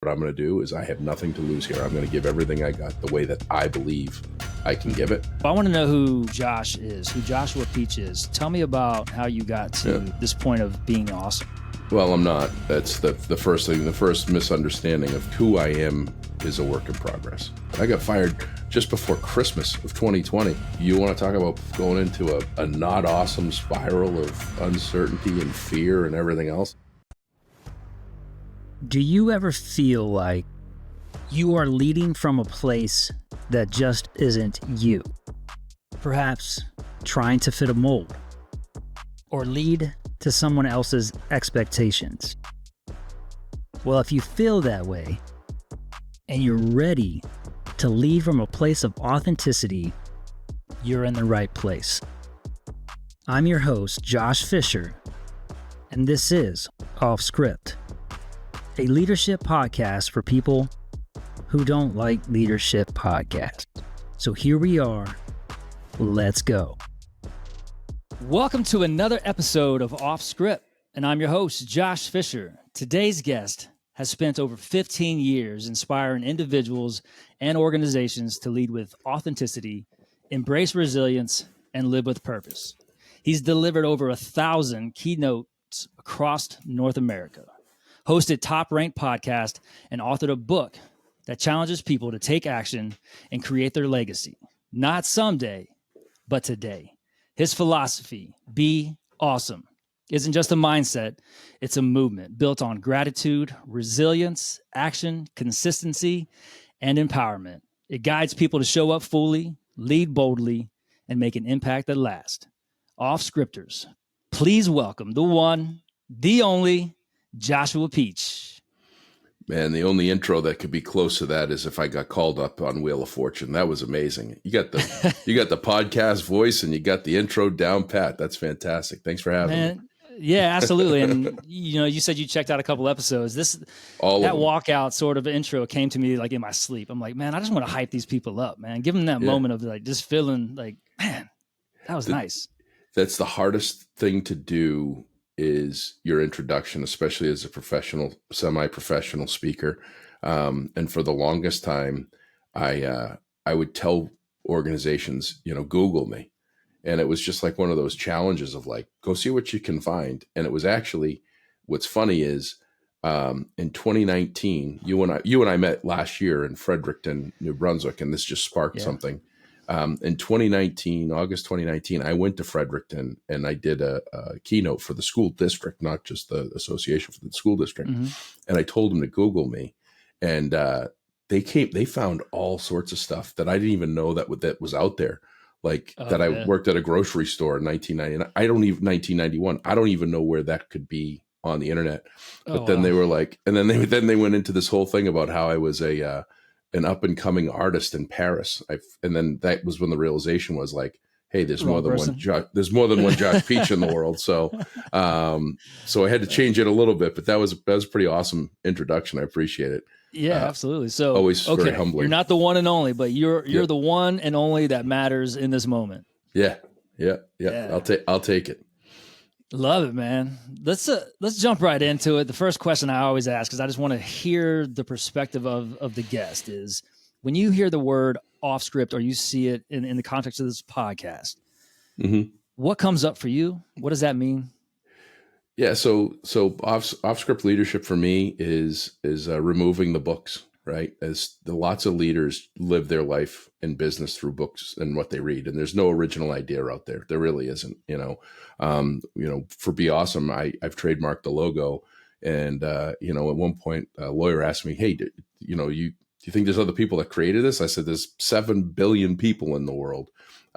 I'm going to do is I have nothing to lose here. I'm going to give everything I got the way that I believe I can give it. I want to know who Josh is, who Joshua Peach is. Tell me about how you got to this point of being awesome. Well, I'm not. That's the first thing. The first misunderstanding of who I am is a work in progress. I got fired just before Christmas of 2020. You want to talk about going into a not awesome spiral of uncertainty and fear and everything else? Do you ever feel like you are leading from a place that just isn't you? Perhaps trying to fit a mold or lead to someone else's expectations. Well, if you feel that way and you're ready to lead from a place of authenticity, you're in the right place. I'm your host, Josh Fisher, and this is Off Script, a leadership podcast for people who don't like leadership podcasts. So here we are. Let's go. Welcome to another episode of Off Script, and I'm your host, Josh Fisher. Today's guest has spent over 15 years inspiring individuals and organizations to lead with authenticity, embrace resilience, and live with purpose. He's delivered over 1,000 keynotes across North America, hosted top-ranked podcasts, and authored a book that challenges people to take action and create their legacy, not someday, but today. His philosophy, be awesome, isn't just a mindset, it's a movement built on gratitude, resilience, action, consistency, and empowerment. It guides people to show up fully, lead boldly, and make an impact that lasts. Off Scripters, please welcome the one, the only, Joshua Peach. Man, the only intro that could be close to that is if I got called up on Wheel of Fortune. That was amazing. You got the podcast voice and you got the intro down pat. That's fantastic. Thanks for having me. Yeah, absolutely. And you said you checked out a couple episodes. That walkout sort of intro came to me like in my sleep. I'm like, man, I just want to hype these people up, man. Give them that moment of like just feeling like, man, that was nice. That's the hardest thing to do, is your introduction, especially as a professional, semi-professional speaker. And for the longest time, I would tell organizations, Google me. And it was just like one of those challenges of like, go see what you can find. And it was actually, what's funny is in 2019, you and I met last year in Fredericton, New Brunswick, and this just sparked something. In 2019, August 2019, I went to Fredericton and I did a keynote for the school district, not just the association, for the school district. Mm-hmm. And I told them to Google me, and they found all sorts of stuff that I didn't even know that was out there. Like I worked at a grocery store in 1991. 1991. I don't even know where that could be on the internet. But then they were like, and then they went into this whole thing about how I was an up and coming artist in Paris. And then that was when the realization was like, hey, there's more than one Josh Peach in the world. So, so I had to change it a little bit, but that was a pretty awesome introduction. I appreciate it. Yeah, absolutely. So always very humbling. You're not the one and only, but you're the one and only that matters in this moment. Yeah. I'll take it. Love it, man. Let's jump right into it. The first question I always ask, because I just want to hear the perspective of the guest, is when you hear the word off script or you see it in the context of this podcast, what comes up for you? What does that mean? Yeah, so off script leadership for me is removing the books, right? As lots of leaders live their life in business through books and what they read, and there's no original idea out there. There really isn't. For Be Awesome, I've trademarked the logo, and at one point a lawyer asked me, "Hey, do you think there's other people that created this?" I said, "There's 7 billion people in the world.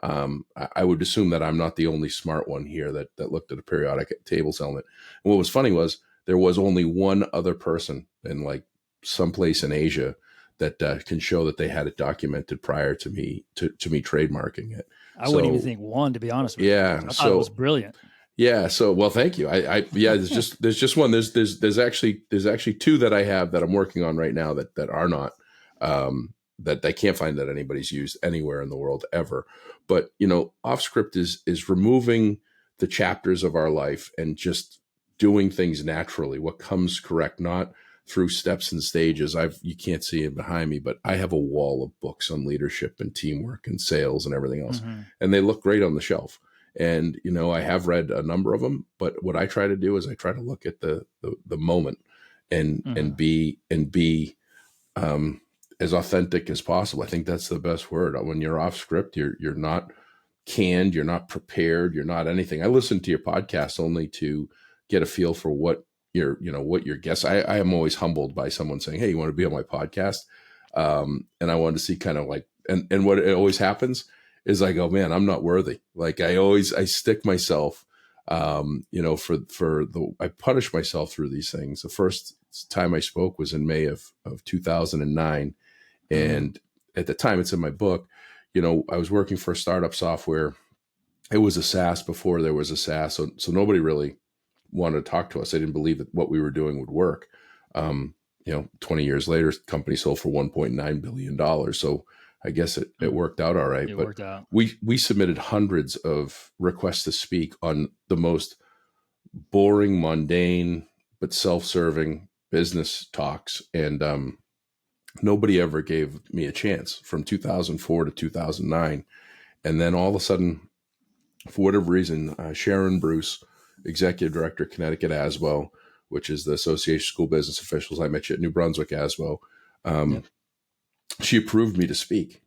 I would assume that I'm not the only smart one here that looked at a periodic tables element." And what was funny was there was only one other person in like someplace in Asia that can show that they had it documented prior to me trademarking it. I wouldn't even think one, to be honest with you. Yeah, I thought it was brilliant. Yeah. So, well, thank you. There's just one. There's actually 2 that I have that I'm working on right now that are not. That I can't find that anybody's used anywhere in the world ever. But, off script is removing the chapters of our life and just doing things naturally, what comes correct, not through steps and stages. You can't see it behind me, but I have a wall of books on leadership and teamwork and sales and everything else. Mm-hmm. And they look great on the shelf. And, I have read a number of them, but what I try to do is I try to look at the moment and, Mm-hmm. and be as authentic as possible. I think that's the best word. When you're off script, you're not canned, you're not prepared, you're not anything. I listen to your podcast only to get a feel for what what your guests. I am always humbled by someone saying, "Hey, you want to be on my podcast?" And I wanted to see kind of like, and what it always happens is I go, "Man, I'm not worthy." Like I stick myself, I punish myself through these things. The first time I spoke was in May of 2009. And at the time, it's in my book, I was working for a startup software. It was a SaaS before there was a SaaS. So nobody really wanted to talk to us. They didn't believe that what we were doing would work. 20 years later, the company sold for $1.9 billion. So I guess it worked out all right. It but worked out. we submitted hundreds of requests to speak on the most boring, mundane, but self-serving business talks. And nobody ever gave me a chance from 2004 to 2009. And then all of a sudden, for whatever reason, Sharon Bruce, executive director, Connecticut ASBO, which is the Association of School Business Officials. I met you at New Brunswick ASBO. Yep. She approved me to speak.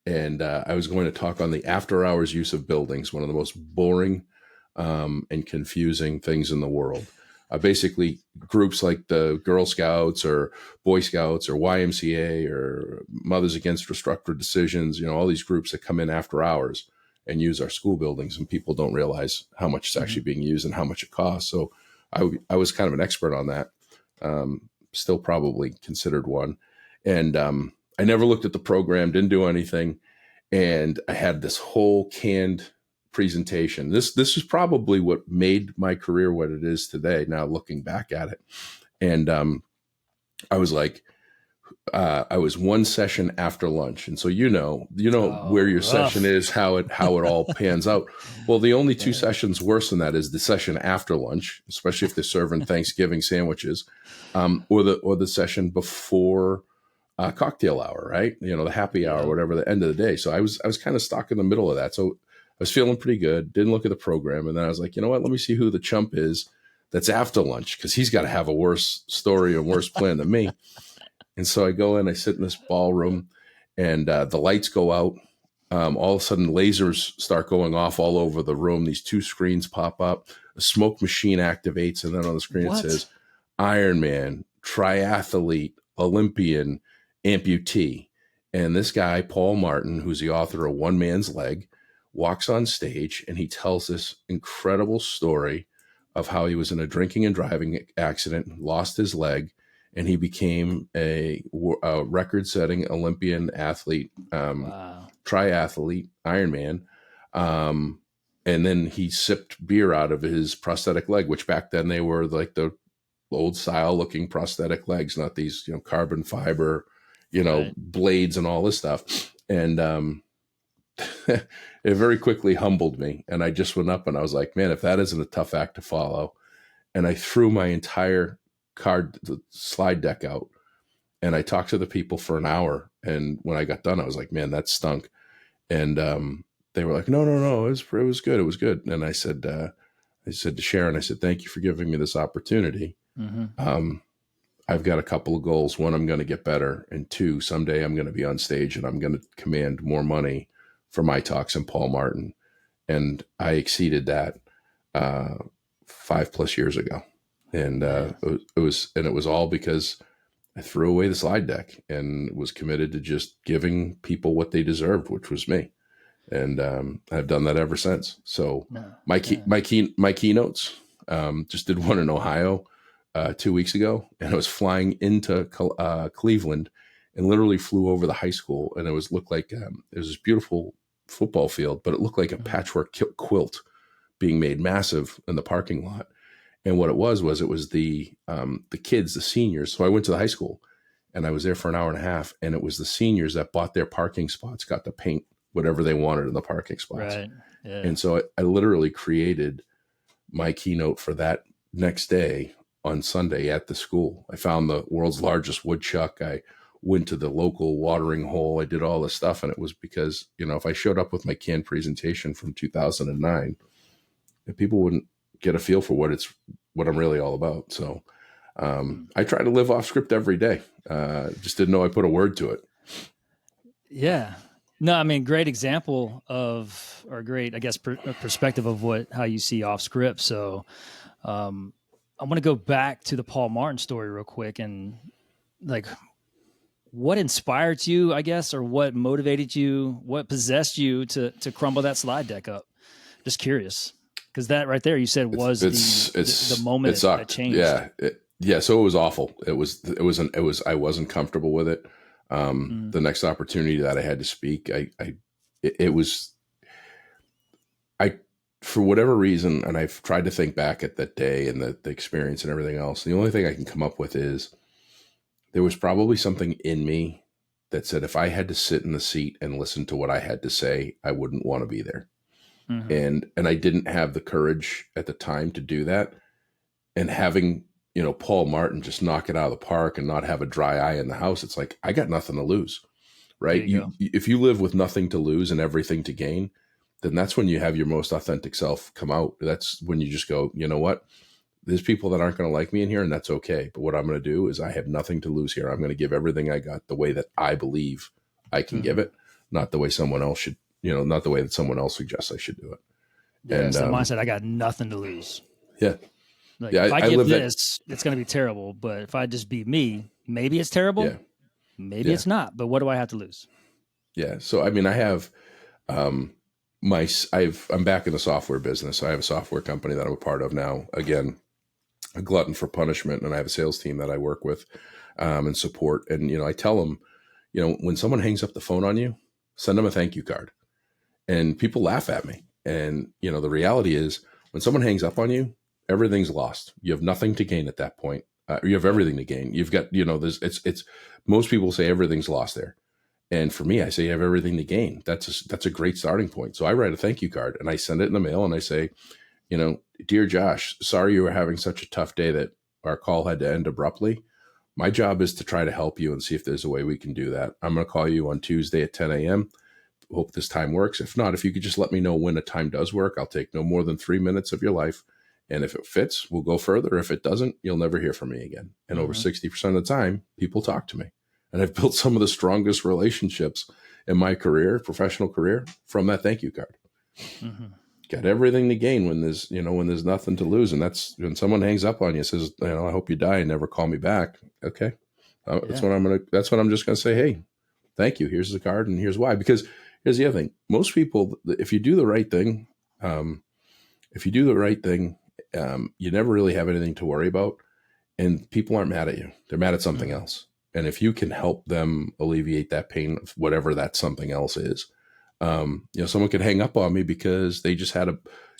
And I was going to talk on the after hours use of buildings, one of the most boring and confusing things in the world. Basically, groups like the Girl Scouts or Boy Scouts or YMCA or Mothers Against Destructive Decisions, all these groups that come in after hours and use our school buildings, and people don't realize how much it's actually being used and how much it costs. So I was kind of an expert on that, still probably considered one. And I never looked at the program, didn't do anything. And I had this whole canned presentation. This is probably what made my career what it is today, now looking back at it. And I was like, I was one session after lunch. And so where your session is, how it all pans out. Well, the only two sessions worse than that is the session after lunch, especially if they're serving Thanksgiving sandwiches, or the session before cocktail hour, right? The happy hour, whatever, the end of the day. So I was kind of stuck in the middle of that. So I was feeling pretty good, didn't look at the program. And then I was like, you know what, let me see who the chump is that's after lunch, because he's got to have a worse story and worse plan than me. And so I go in, I sit in this ballroom, and the lights go out. All of a sudden, lasers start going off all over the room. These two screens pop up. A smoke machine activates, and then on the screen it says, Ironman, triathlete, Olympian, amputee. And this guy, Paul Martin, who's the author of One Man's Leg, walks on stage, and he tells this incredible story of how he was in a drinking and driving accident, lost his leg, and he became a record-setting Olympian athlete, triathlete, Ironman. And then he sipped beer out of his prosthetic leg, which back then they were like the old-style-looking prosthetic legs, not these carbon fiber, blades and all this stuff. And it very quickly humbled me. And I just went up and I was like, man, if that isn't a tough act to follow. And I threw my entire slide deck out, and I talked to the people for an hour. And when I got done, I was like, man, that stunk. And they were like, no, it was good. It was good. And I said to Sharon, I said, thank you for giving me this opportunity. I've got a couple of goals. One, I'm going to get better. And two, someday I'm going to be on stage and I'm going to command more money for my talks than Paul Martin. And I exceeded that 5+ years ago. And it was all because I threw away the slide deck and was committed to just giving people what they deserved, which was me. And I've done that ever since. So my keynotes, just did one in Ohio 2 weeks ago, and I was flying into Cleveland and literally flew over the high school, and it looked like it was this beautiful football field, but it looked like a patchwork quilt being made massive in the parking lot. And what it was the kids, the seniors. So I went to the high school, and I was there for an hour and a half, and it was the seniors that bought their parking spots, got to paint whatever they wanted in the parking spots. Right. Yeah. And so I literally created my keynote for that next day on Sunday at the school. I found the world's largest woodchuck. I went to the local watering hole. I did all this stuff. And it was because, if I showed up with my canned presentation from 2009, people wouldn't get a feel for what I'm really all about. So I try to live off script every day. Just didn't know I put a word to it. Yeah. No, I mean, great example or great, I guess, perspective of how you see off script. So I want to go back to the Paul Martin story real quick, and like, what inspired you, I guess, or what motivated you, what possessed you to crumble that slide deck up? Just curious. Because that right there, you said was the moment that changed. Yeah. So it was awful. I wasn't comfortable with it. The next opportunity that I had to speak, for whatever reason, and I've tried to think back at that day and the experience and everything else. The only thing I can come up with is there was probably something in me that said, if I had to sit in the seat and listen to what I had to say, I wouldn't want to be there. And I didn't have the courage at the time to do that. And having, Paul Martin just knock it out of the park and not have a dry eye in the house, it's like, I got nothing to lose, right? If you live with nothing to lose and everything to gain, then that's when you have your most authentic self come out. That's when you just go, you know what? There's people that aren't going to like me in here, and that's okay. But what I'm going to do is I have nothing to lose here. I'm going to give everything I got the way that I believe I can give it, not the way someone else should, not the way that someone else suggests I should do it. Yeah, and it's the mindset, I got nothing to lose. Yeah. Like, if I give this, it's going to be terrible. But if I just be me, maybe it's terrible. Yeah. Maybe it's not. But what do I have to lose? Yeah. So, I mean, I have I'm back in the software business. I have a software company that I'm a part of now. Again, a glutton for punishment, and I have a sales team that I work with and support. And I tell them, when someone hangs up the phone on you, send them a thank you card. And people laugh at me. And the reality is, when someone hangs up on you, everything's lost. You have nothing to gain at that point. You have everything to gain. You've got it's most people say everything's lost there. And for me, I say you have everything to gain. That's a great starting point. So I write a thank you card and I send it in the mail and I say, dear Josh, sorry you were having such a tough day that our call had to end abruptly. My job is to try to help you and see if there's a way we can do that. I'm going to call you on Tuesday at 10 a.m. Hope this time works. If not, if you could just let me know when a time does work, I'll take no more than 3 minutes of your life. And if it fits, we'll go further. If it doesn't, you'll never hear from me again. And over 60% of the time, people talk to me. And I've built some of the strongest relationships in my career, professional career, from that thank you card. Got everything to gain when there's nothing to lose. And that's when someone hangs up on you, says, I hope you die and never call me back. Okay. That's what I'm just going to say. Hey, thank you. Here's the card. And here's why, because here's the other thing. Most people, if you do the right thing, you never really have anything to worry about, and people aren't mad at you. They're mad at something else. And if you can help them alleviate that pain of whatever that something else is, someone could hang up on me because they just had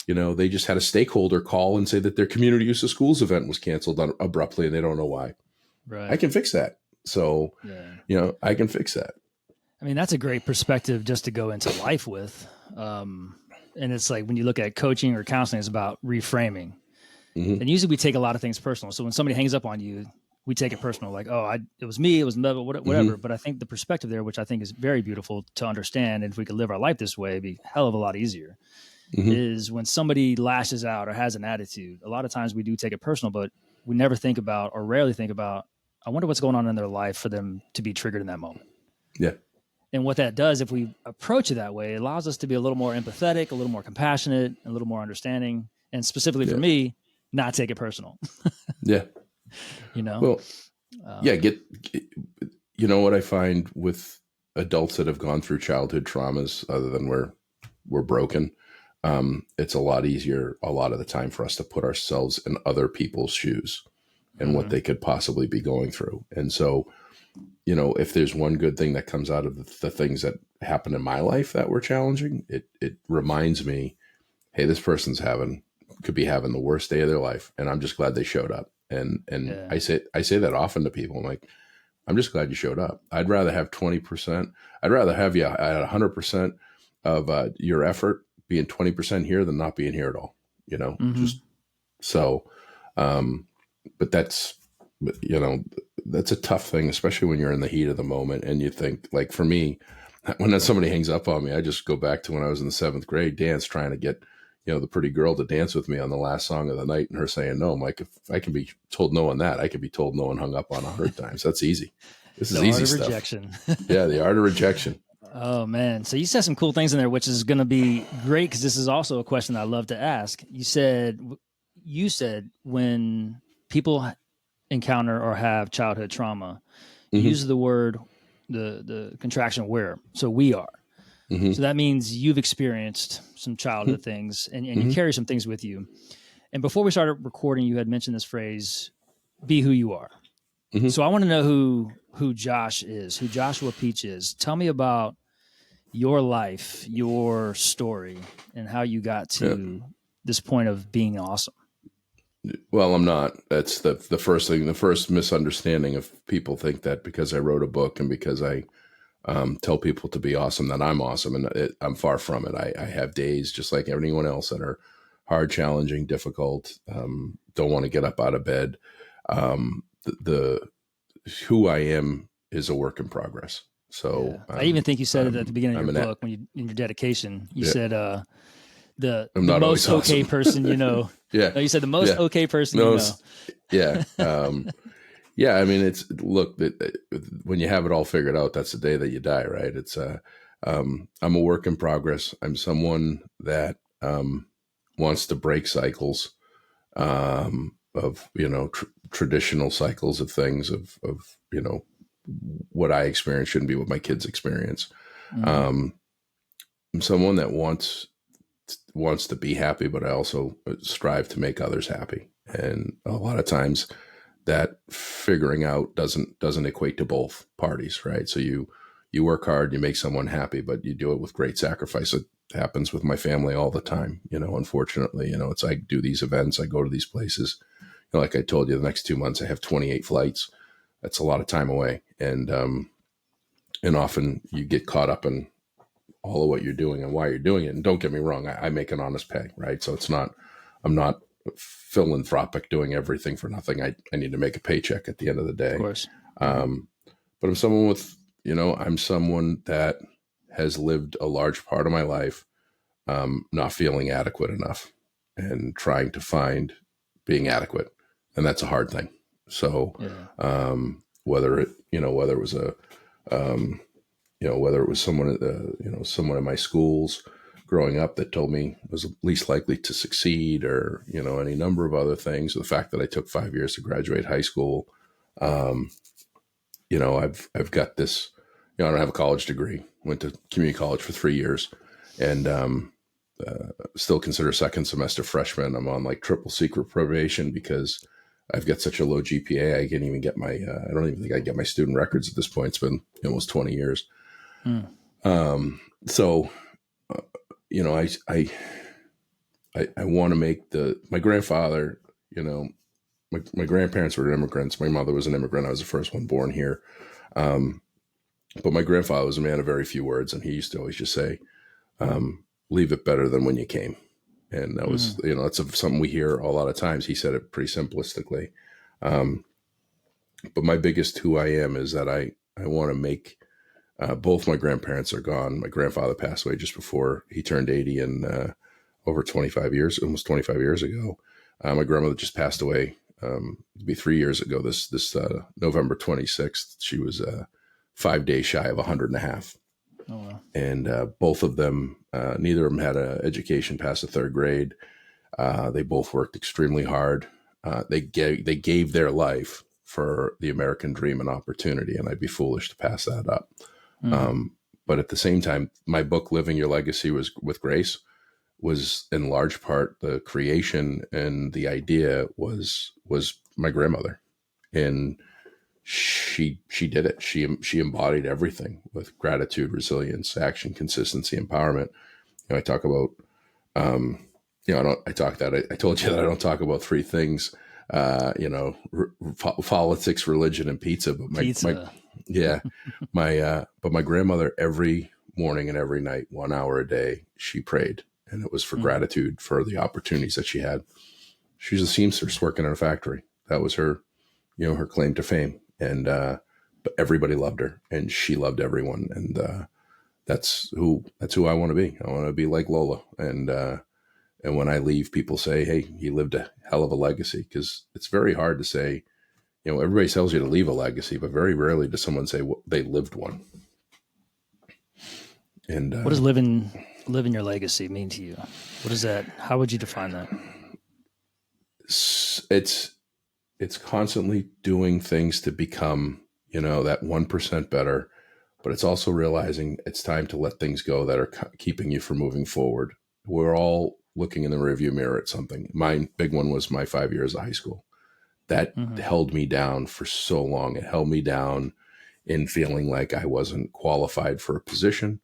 a stakeholder call and say that their community use of schools event was canceled abruptly and they don't know why. Right. I can fix that. So, I can fix that. I mean, that's a great perspective just to go into life with. And it's like when you look at coaching or counseling, it's about reframing. And usually we take a lot of things personal. So when somebody hangs up on you, we take it personal, like, it was me, it was whatever. But I think the perspective there, which I think is very beautiful to understand, and if we could live our life this way, it'd be a hell of a lot easier, is when somebody lashes out or has an attitude. A lot of times we do take it personal, but we never think about, or rarely think about, I wonder what's going on in their life for them to be triggered in that moment. Yeah. And what that does, if we approach it that way, it allows us to be a little more empathetic, a little more compassionate, a little more understanding, and specifically for me, not take it personal. Yeah. Well, what I find with adults that have gone through childhood traumas, other than we're broken, it's a lot easier a lot of the time for us to put ourselves in other people's shoes and what they could possibly be going through. And so, if there's one good thing that comes out of the things that happened in my life that were challenging, it reminds me, hey, this person's could be having the worst day of their life, and I'm just glad they showed up. And I say that often to people. I'm like, I'm just glad you showed up. I'd rather have 20%. I'd rather have you at 100% of your effort being 20% here than not being here at all. Just so, but that's a tough thing, especially when you're in the heat of the moment. And you think, like for me, when somebody hangs up on me, I just go back to when I was in the 7th grade dance, trying to get, the pretty girl to dance with me on the last song of the night, and her saying no. I'm like, if I can be told no on that, I could be told no and hung up on 100 times. That's easy. This is The art easy of stuff. rejection. Yeah, the art of rejection. Oh man. So you said some cool things in there, which is going to be great, because this is also a question I love to ask. You said when people encounter or have childhood trauma, Mm-hmm. use the word, the contraction where. So we are. Mm-hmm. So that means you've experienced some childhood things, and you carry some things with you. And before we started recording, you had mentioned this phrase, be who you are. Mm-hmm. So I want to know who Josh is, who Joshua Peach is. Tell me about your life, your story, and how you got to this point of being awesome. Well, I'm not. That's the first thing. The first misunderstanding of people think that because I wrote a book and because I tell people to be awesome, that I'm awesome, and I'm far from it. I have days just like anyone else that are hard, challenging, difficult. Don't want to get up out of bed. The who I am is a work in progress. So I even think you said it at the beginning of your book, when in your dedication, you said the most okay awesome. person you know. Yeah. No, you said the most okay person you know. Yeah. Yeah. I mean, look, when you have it all figured out, that's the day that you die, right? I'm a work in progress. I'm someone that wants to break cycles of, traditional cycles of things of, what I experience shouldn't be what my kids experience. I'm someone that wants to be happy, but I also strive to make others happy. And a lot of times that figuring out doesn't equate to both parties, right? So you work hard, you make someone happy, but you do it with great sacrifice. It happens with my family all the time. Unfortunately, it's, I do these events, I go to these places. Like I told you, the next 2 months I have 28 flights. That's a lot of time away. And often you get caught up in all of what you're doing and why you're doing it. And don't get me wrong, I make an honest pay, right? So I'm not philanthropic doing everything for nothing. I need to make a paycheck at the end of the day. Of course. But I'm someone with, I'm someone that has lived a large part of my life not feeling adequate enough and trying to find being adequate. And that's a hard thing. So whether it was whether it was someone, someone in my schools growing up that told me I was least likely to succeed, or, any number of other things. The fact that I took 5 years to graduate high school. I've got this, I don't have a college degree, went to community college for 3 years, and still consider second semester freshman. I'm on like triple secret probation because I've got such a low GPA. I can't even get my, I don't even think I get my student records at this point. It's been almost 20 years. So, I want to make my grandfather, my grandparents were immigrants. My mother was an immigrant. I was the first one born here. But my grandfather was a man of very few words. And he used to always just say, leave it better than when you came. And that was, that's something we hear a lot of times. He said it pretty simplistically. But my biggest who I am is that I want to make, both my grandparents are gone. My grandfather passed away just before he turned 80, and over 25 years, almost 25 years ago. My grandmother just passed away. It'll be 3 years ago. This November 26th, she was 5 days shy of 100.5. Oh, wow. And both of them, neither of them had an education past the 3rd grade. They both worked extremely hard. They gave their life for the American dream and opportunity, and I'd be foolish to pass that up. But at the same time, my book, Living Your Legacy with Grace, was in large part the creation, and the idea was my grandmother. And she did it. She embodied everything with gratitude, resilience, action, consistency, empowerment. I talk about, I told you that I don't talk about 3 things, politics, religion, and pizza. But but my grandmother, every morning and every night, 1 hour a day, she prayed, and it was for gratitude for the opportunities that she had. She was a seamstress working in a factory. That was her, her claim to fame. And, but everybody loved her and she loved everyone. And, that's who I want to be. I want to be like Lola. And when I leave, people say, hey, he lived a hell of a legacy. Cause it's very hard to say, everybody tells you to leave a legacy, but very rarely does someone say they lived one. And what does living your legacy mean to you? What is that? How would you define that? It's constantly doing things to become, that 1% better, but it's also realizing it's time to let things go that are keeping you from moving forward. We're all looking in the rearview mirror at something. My big one was my 5 years of high school. That held me down for so long. It held me down in feeling like I wasn't qualified for a position,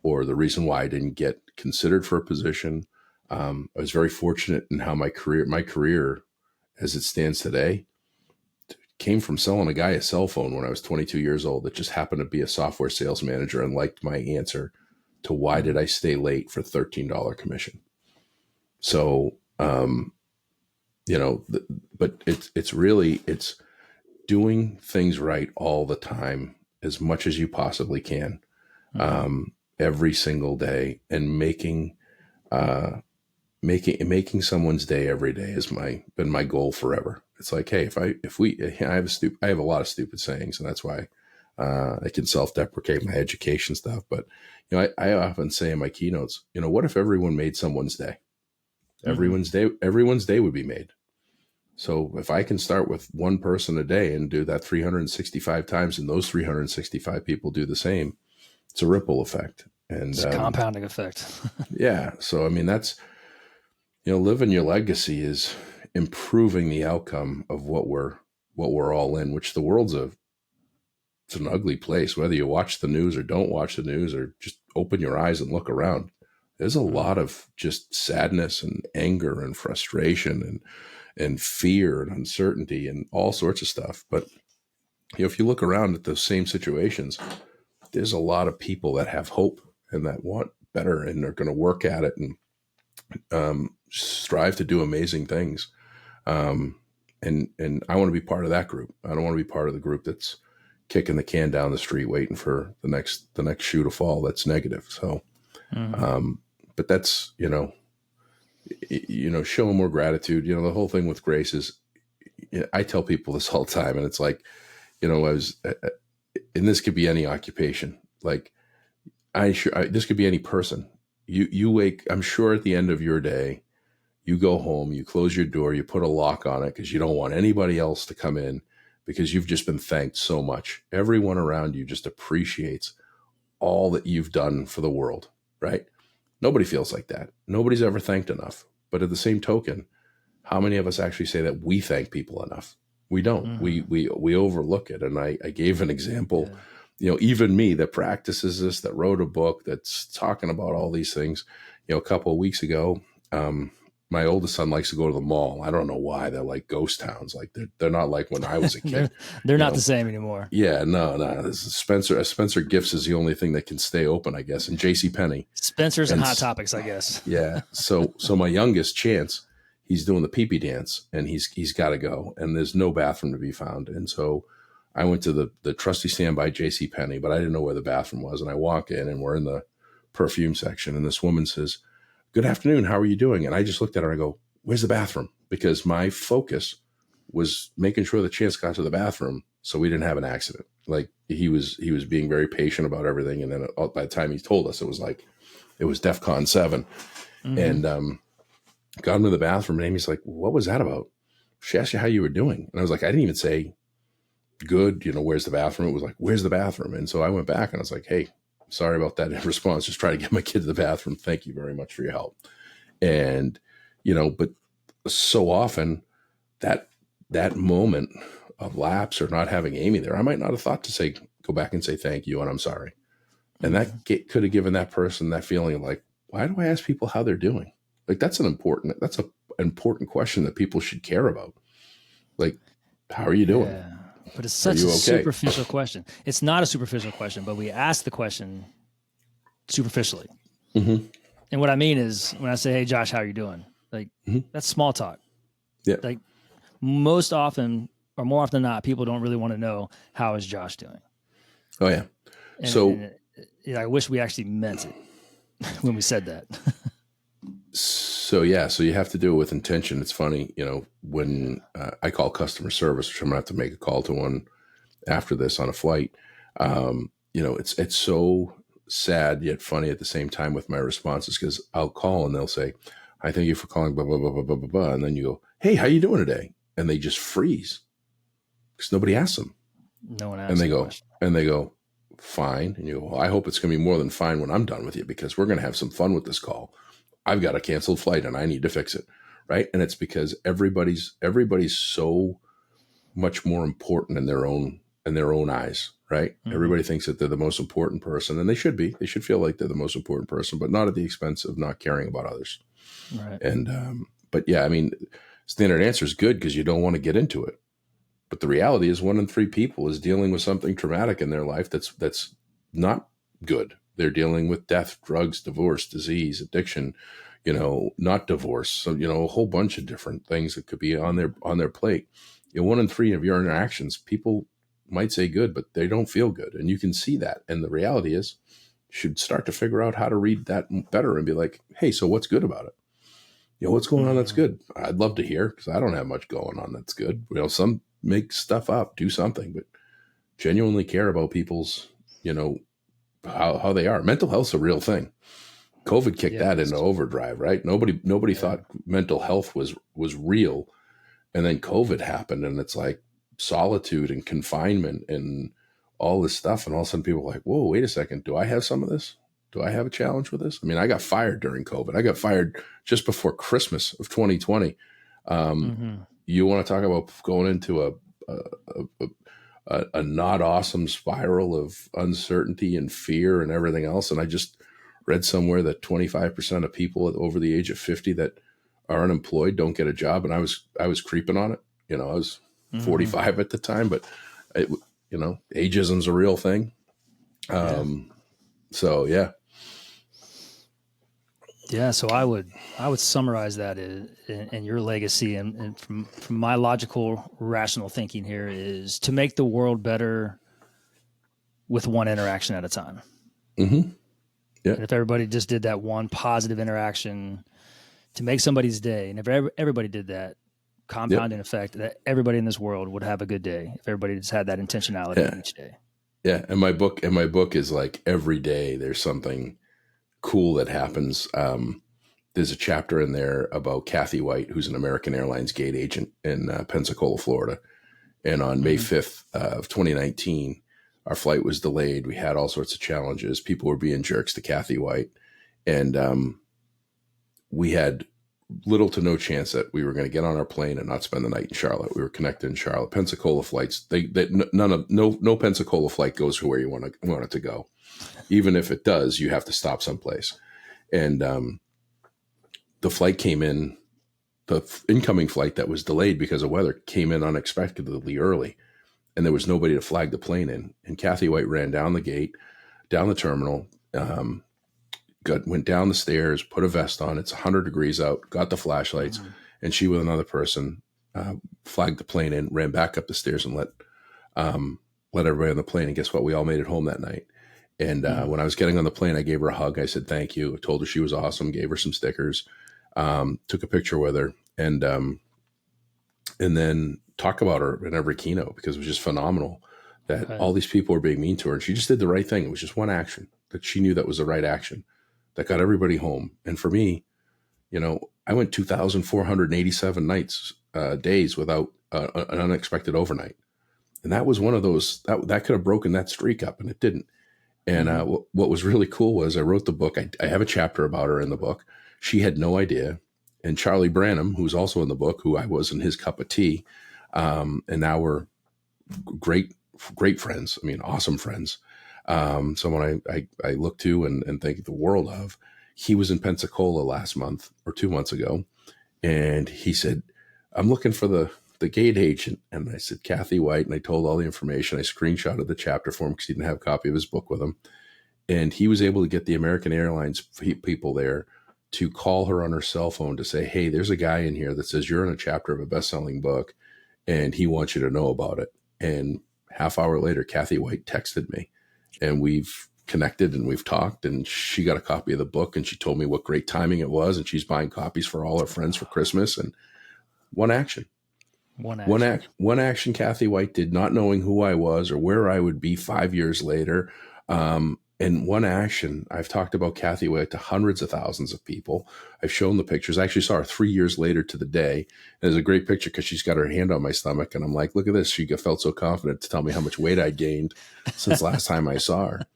or the reason why I didn't get considered for a position. I was very fortunate in how my career as it stands today came from selling a guy a cell phone when I was 22 years old that just happened to be a software sales manager and liked my answer to why did I stay late for $13 commission. So, but it's doing things right all the time, as much as you possibly can, every single day, and making someone's day every day has been my goal forever. It's like, hey, I have a lot of stupid sayings, and that's why I can self-deprecate my education stuff. But I often say in my keynotes, what if everyone made someone's day? Everyone's day would be made. So if I can start with one person a day and do that 365 times, and those 365 people do the same, it's a ripple effect. And it's a compounding effect. Yeah. So, I mean, that's, living your legacy is improving the outcome of what we're all in, which the world's it's an ugly place, whether you watch the news or don't watch the news, or just open your eyes and look around. There's a lot of just sadness and anger and frustration and fear and uncertainty and all sorts of stuff. But if you look around at those same situations, there's a lot of people that have hope and that want better, and they're going to work at it and strive to do amazing things. And I want to be part of that group. I don't want to be part of the group that's kicking the can down the street, waiting for the next shoe to fall that's negative. So, but that's, showing more gratitude. The whole thing with grace is, I tell people this all the time, and it's like, and this could be any occupation. Like this could be any person. You wake, I'm sure at the end of your day, you go home, you close your door, you put a lock on it because you don't want anybody else to come in, because you've just been thanked so much. Everyone around you just appreciates all that you've done for the world, right? Nobody feels like that. Nobody's ever thanked enough. But at the same token, how many of us actually say that we thank people enough? We don't. We overlook it. And I gave an example, even me that practices this, that wrote a book that's talking about all these things, a couple of weeks ago, my oldest son likes to go to the mall. I don't know why. They're like ghost towns. Like they're not like when I was a kid. they're not the same anymore. Yeah, no. Spencer Gifts is the only thing that can stay open, I guess. And J.C.Penney. Spencer's and Hot Topics, I guess. Yeah. So my youngest, Chance, he's doing the pee-pee dance, and he's got to go, and there's no bathroom to be found. And so I went to the trusty stand by J.C.Penney, but I didn't know where the bathroom was. And I walk in, and we're in the perfume section, and this woman says, "Good afternoon. How are you doing?" And I just looked at her and I go, "Where's the bathroom?" Because my focus was making sure the Chance got to the bathroom so we didn't have an accident. Like he was being very patient about everything. And then by the time he told us, it was DEFCON 7. And got him to the bathroom, and Amy's like, "What was that about?" She asked you how you were doing. And I was like, I didn't even say good, where's the bathroom? It was like, "Where's the bathroom?" And so I went back and I was like, "Hey, sorry about that." In response, just try to get my kid to the bathroom. Thank you very much for your help. And, but so often that moment of lapse or not having Amy there, I might not have thought to go back and say, thank you, and I'm sorry. And that could have given that person that feeling of like, why do I ask people how they're doing? Like, that's an important question that people should care about. Like, how are you doing? Yeah. But it's such a superficial question. It's not a superficial question, but we ask the question superficially. And what I mean is when I say, "Hey, Josh, how are you doing?" Like, that's small talk. Yeah. Like, most often, or more often than not, people don't really want to know how is Josh doing. Oh yeah. So And I wish we actually meant it when we said that. So yeah, so you have to do it with intention. It's funny, when I call customer service, which I'm gonna have to make a call to one after this on a flight. It's so sad yet funny at the same time with my responses, because I'll call and they'll say, "I thank you for calling," blah blah blah blah blah blah blah, and then you go, "Hey, how you doing today?" And they just freeze because nobody asks them, No one and asked they that go, question. "Fine," and you go, "Well, I hope it's gonna be more than fine when I'm done with you, because we're gonna have some fun with this call. I've got a canceled flight and I need to fix it." Right. And it's because everybody's so much more important in their own eyes. Right. Everybody thinks that they're the most important person, and they should be. They should feel like they're the most important person, but not at the expense of not caring about others. Right. And but yeah, I mean, standard answer is good because you don't want to get into it. But the reality is, 1 in 3 people is dealing with something traumatic in their life that's not good. They're dealing with death, drugs, divorce, disease, addiction, not divorce. So, a whole bunch of different things that could be on their plate. 1 in 3 of your interactions, people might say good, but they don't feel good. And you can see that. And the reality is, you should start to figure out how to read that better and be like, hey, so what's good about it? What's going on that's good? I'd love to hear, because I don't have much going on that's good. Some make stuff up, do something, but genuinely care about people's, how they are. Mental health's a real thing. COVID kicked that into overdrive, right? Nobody thought mental health was real. And then COVID happened, and it's like solitude and confinement and all this stuff. And all of a sudden people are like, whoa, wait a second. Do I have some of this? Do I have a challenge with this? I mean, I got fired during COVID. I got fired just before Christmas of 2020. You want to talk about going into a not awesome spiral of uncertainty and fear and everything else. And I just read somewhere that 25% of people over the age of 50 that are unemployed don't get a job. And I was creeping on it. I was 45 at the time, but ageism's a real thing. So yeah. Yeah, so I would summarize that in your legacy, and from my logical, rational thinking here, is to make the world better with one interaction at a time. Mm-hmm. Yeah. And if everybody just did that one positive interaction to make somebody's day, and if everybody did that, compounding effect, that everybody in this world would have a good day if everybody just had that intentionality each day. Yeah, and my book is like every day there's something cool that happens. There's a chapter in there about Kathy White, who's an American Airlines gate agent in Pensacola, Florida. And on May 5th of 2019, our flight was delayed. We had all sorts of challenges. People were being jerks to Kathy White. And we had little to no chance that we were going to get on our plane and not spend the night in Charlotte. We were connected in Charlotte. Pensacola flights, no Pensacola flight goes to where you want it to go. Even if it does, you have to stop someplace. And the flight came in, the incoming flight that was delayed because of weather came in unexpectedly early, and there was nobody to flag the plane in. And Kathy White ran down the gate, down the terminal, went down the stairs, put a vest on. It's 100 degrees out, got the flashlights, and she with another person flagged the plane in, ran back up the stairs, and let everybody on the plane. And guess what? We all made it home that night. And when I was getting on the plane, I gave her a hug. I said, thank you. I told her she was awesome, gave her some stickers, took a picture with her, and then talk about her in every keynote, because it was just phenomenal that all these people were being mean to her. And she just did the right thing. It was just one action that she knew that was the right action that got everybody home. And for me, I went 2,487 days without an unexpected overnight. And that was one of those that could have broken that streak up, and it didn't. And what was really cool was I wrote the book. I have a chapter about her in the book. She had no idea. And Charlie Branham, who's also in the book, who I was in his cup of tea, and now we're great friends. I mean, awesome friends. Someone I look to and think the world of. He was in Pensacola last month or 2 months ago, and he said, I'm looking for the gate agent. And I said, Kathy White. And I told all the information. I screenshotted the chapter for him because he didn't have a copy of his book with him. And he was able to get the American Airlines people there to call her on her cell phone to say, hey, there's a guy in here that says you're in a chapter of a best-selling book. and he wants you to know about it. And half hour later, Kathy White texted me, and we've connected and we've talked, and she got a copy of the book, and she told me what great timing it was, and she's buying copies for all her friends for Christmas. And one action. One action Kathy White did, not knowing who I was or where I would be 5 years later. And one action, I've talked about Kathy White to hundreds of thousands of people. I've shown the pictures. I actually saw her 3 years later to the day. And there's a great picture because she's got her hand on my stomach. And I'm like, look at this. She felt so confident to tell me how much weight I gained since last time I saw her.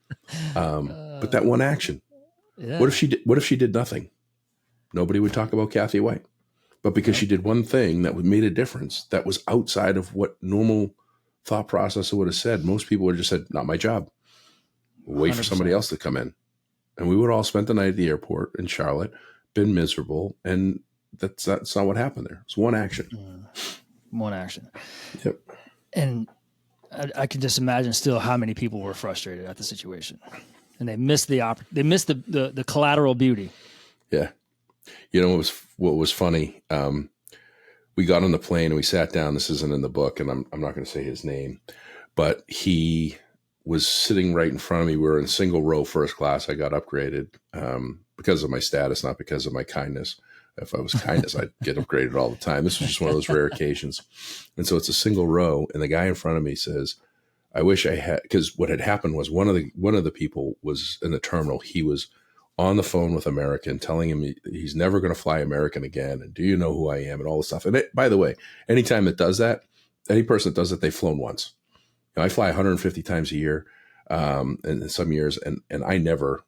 But that one action, what if she did nothing? Nobody would talk about Kathy White. But because she did one thing that made a difference, that was outside of what normal thought process would have said, most people would have just said, not my job. Wait 100%. For somebody else to come in. And we would all spent the night at the airport in Charlotte, been miserable. And that's not what happened there. It's one action. One action. Yep. And I can just imagine still how many people were frustrated at the situation. And they missed the collateral beauty. Yeah. You know, what was funny? We got on the plane and we sat down. This isn't in the book, and I'm not going to say his name, but he was sitting right in front of me. We were in single row first class. I got upgraded because of my status, not because of my kindness. If I was kindness, I'd get upgraded all the time. This was just one of those rare occasions. And so it's a single row, and the guy in front of me says, I wish I had, because what had happened was one of the people was in the terminal. He was on the phone with American, telling him he's never going to fly American again. And do you know who I am and all this stuff. And by the way, anytime it does that, any person that does it, they've flown once. You know, I fly 150 times a year in some years, and I never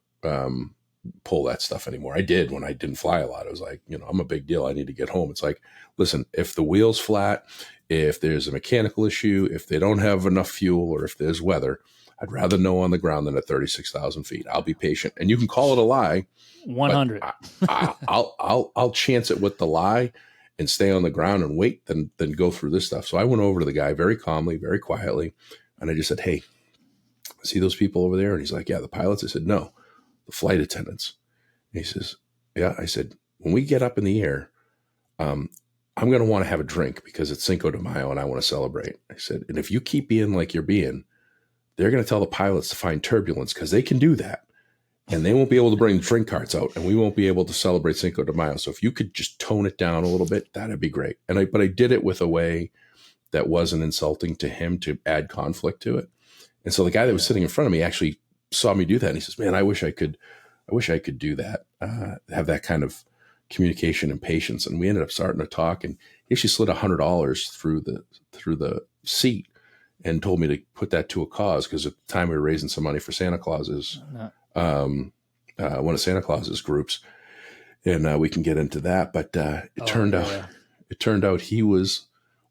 pull that stuff anymore. I did when I didn't fly a lot. It was like, you know, I'm a big deal. I need to get home. It's like, listen, if the wheel's flat, if there's a mechanical issue, if they don't have enough fuel, or if there's weather, I'd rather know on the ground than at 36,000 feet. I'll be patient, and you can call it a lie. 100. I'll chance it with the lie and stay on the ground and wait than go through this stuff. So I went over to the guy very calmly, very quietly, and I just said, "Hey, see those people over there?" And he's like, "Yeah, the pilots." I said, "No, the flight attendants." And he says, "Yeah." I said, "When we get up in the air, I'm going to want to have a drink because it's Cinco de Mayo and I want to celebrate." I said, "And if you keep being like you're being, they're going to tell the pilots to find turbulence because they can do that. And they won't be able to bring the drink carts out, and we won't be able to celebrate Cinco de Mayo. So if you could just tone it down a little bit, that'd be great." But I did it with a way that wasn't insulting to him to add conflict to it. And so the guy that was sitting in front of me actually saw me do that. And he says, "Man, I wish I could do that, have that kind of communication and patience." And we ended up starting to talk, and he actually slid $100 through the seat and told me to put that to a cause, because at the time we were raising some money for Santa Claus's, one of Santa Claus's groups, and we can get into that. But it turned out he was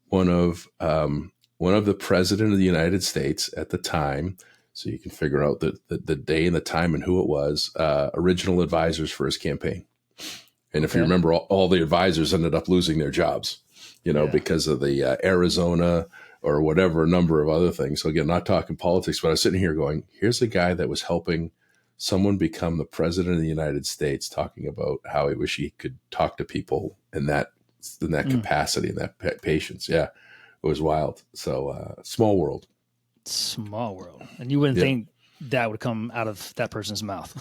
one of the president of the United States at the time. So you can figure out the day and the time and who it was. Original advisors for his campaign, and if you remember, all the advisors ended up losing their jobs, because of the Arizona or whatever number of other things. So again, not talking politics, but I was sitting here going, here's a guy that was helping someone become the president of the United States, talking about how he wish he could talk to people in that capacity and that patience. Yeah, it was wild. So small world. Small world. And you wouldn't think that would come out of that person's mouth.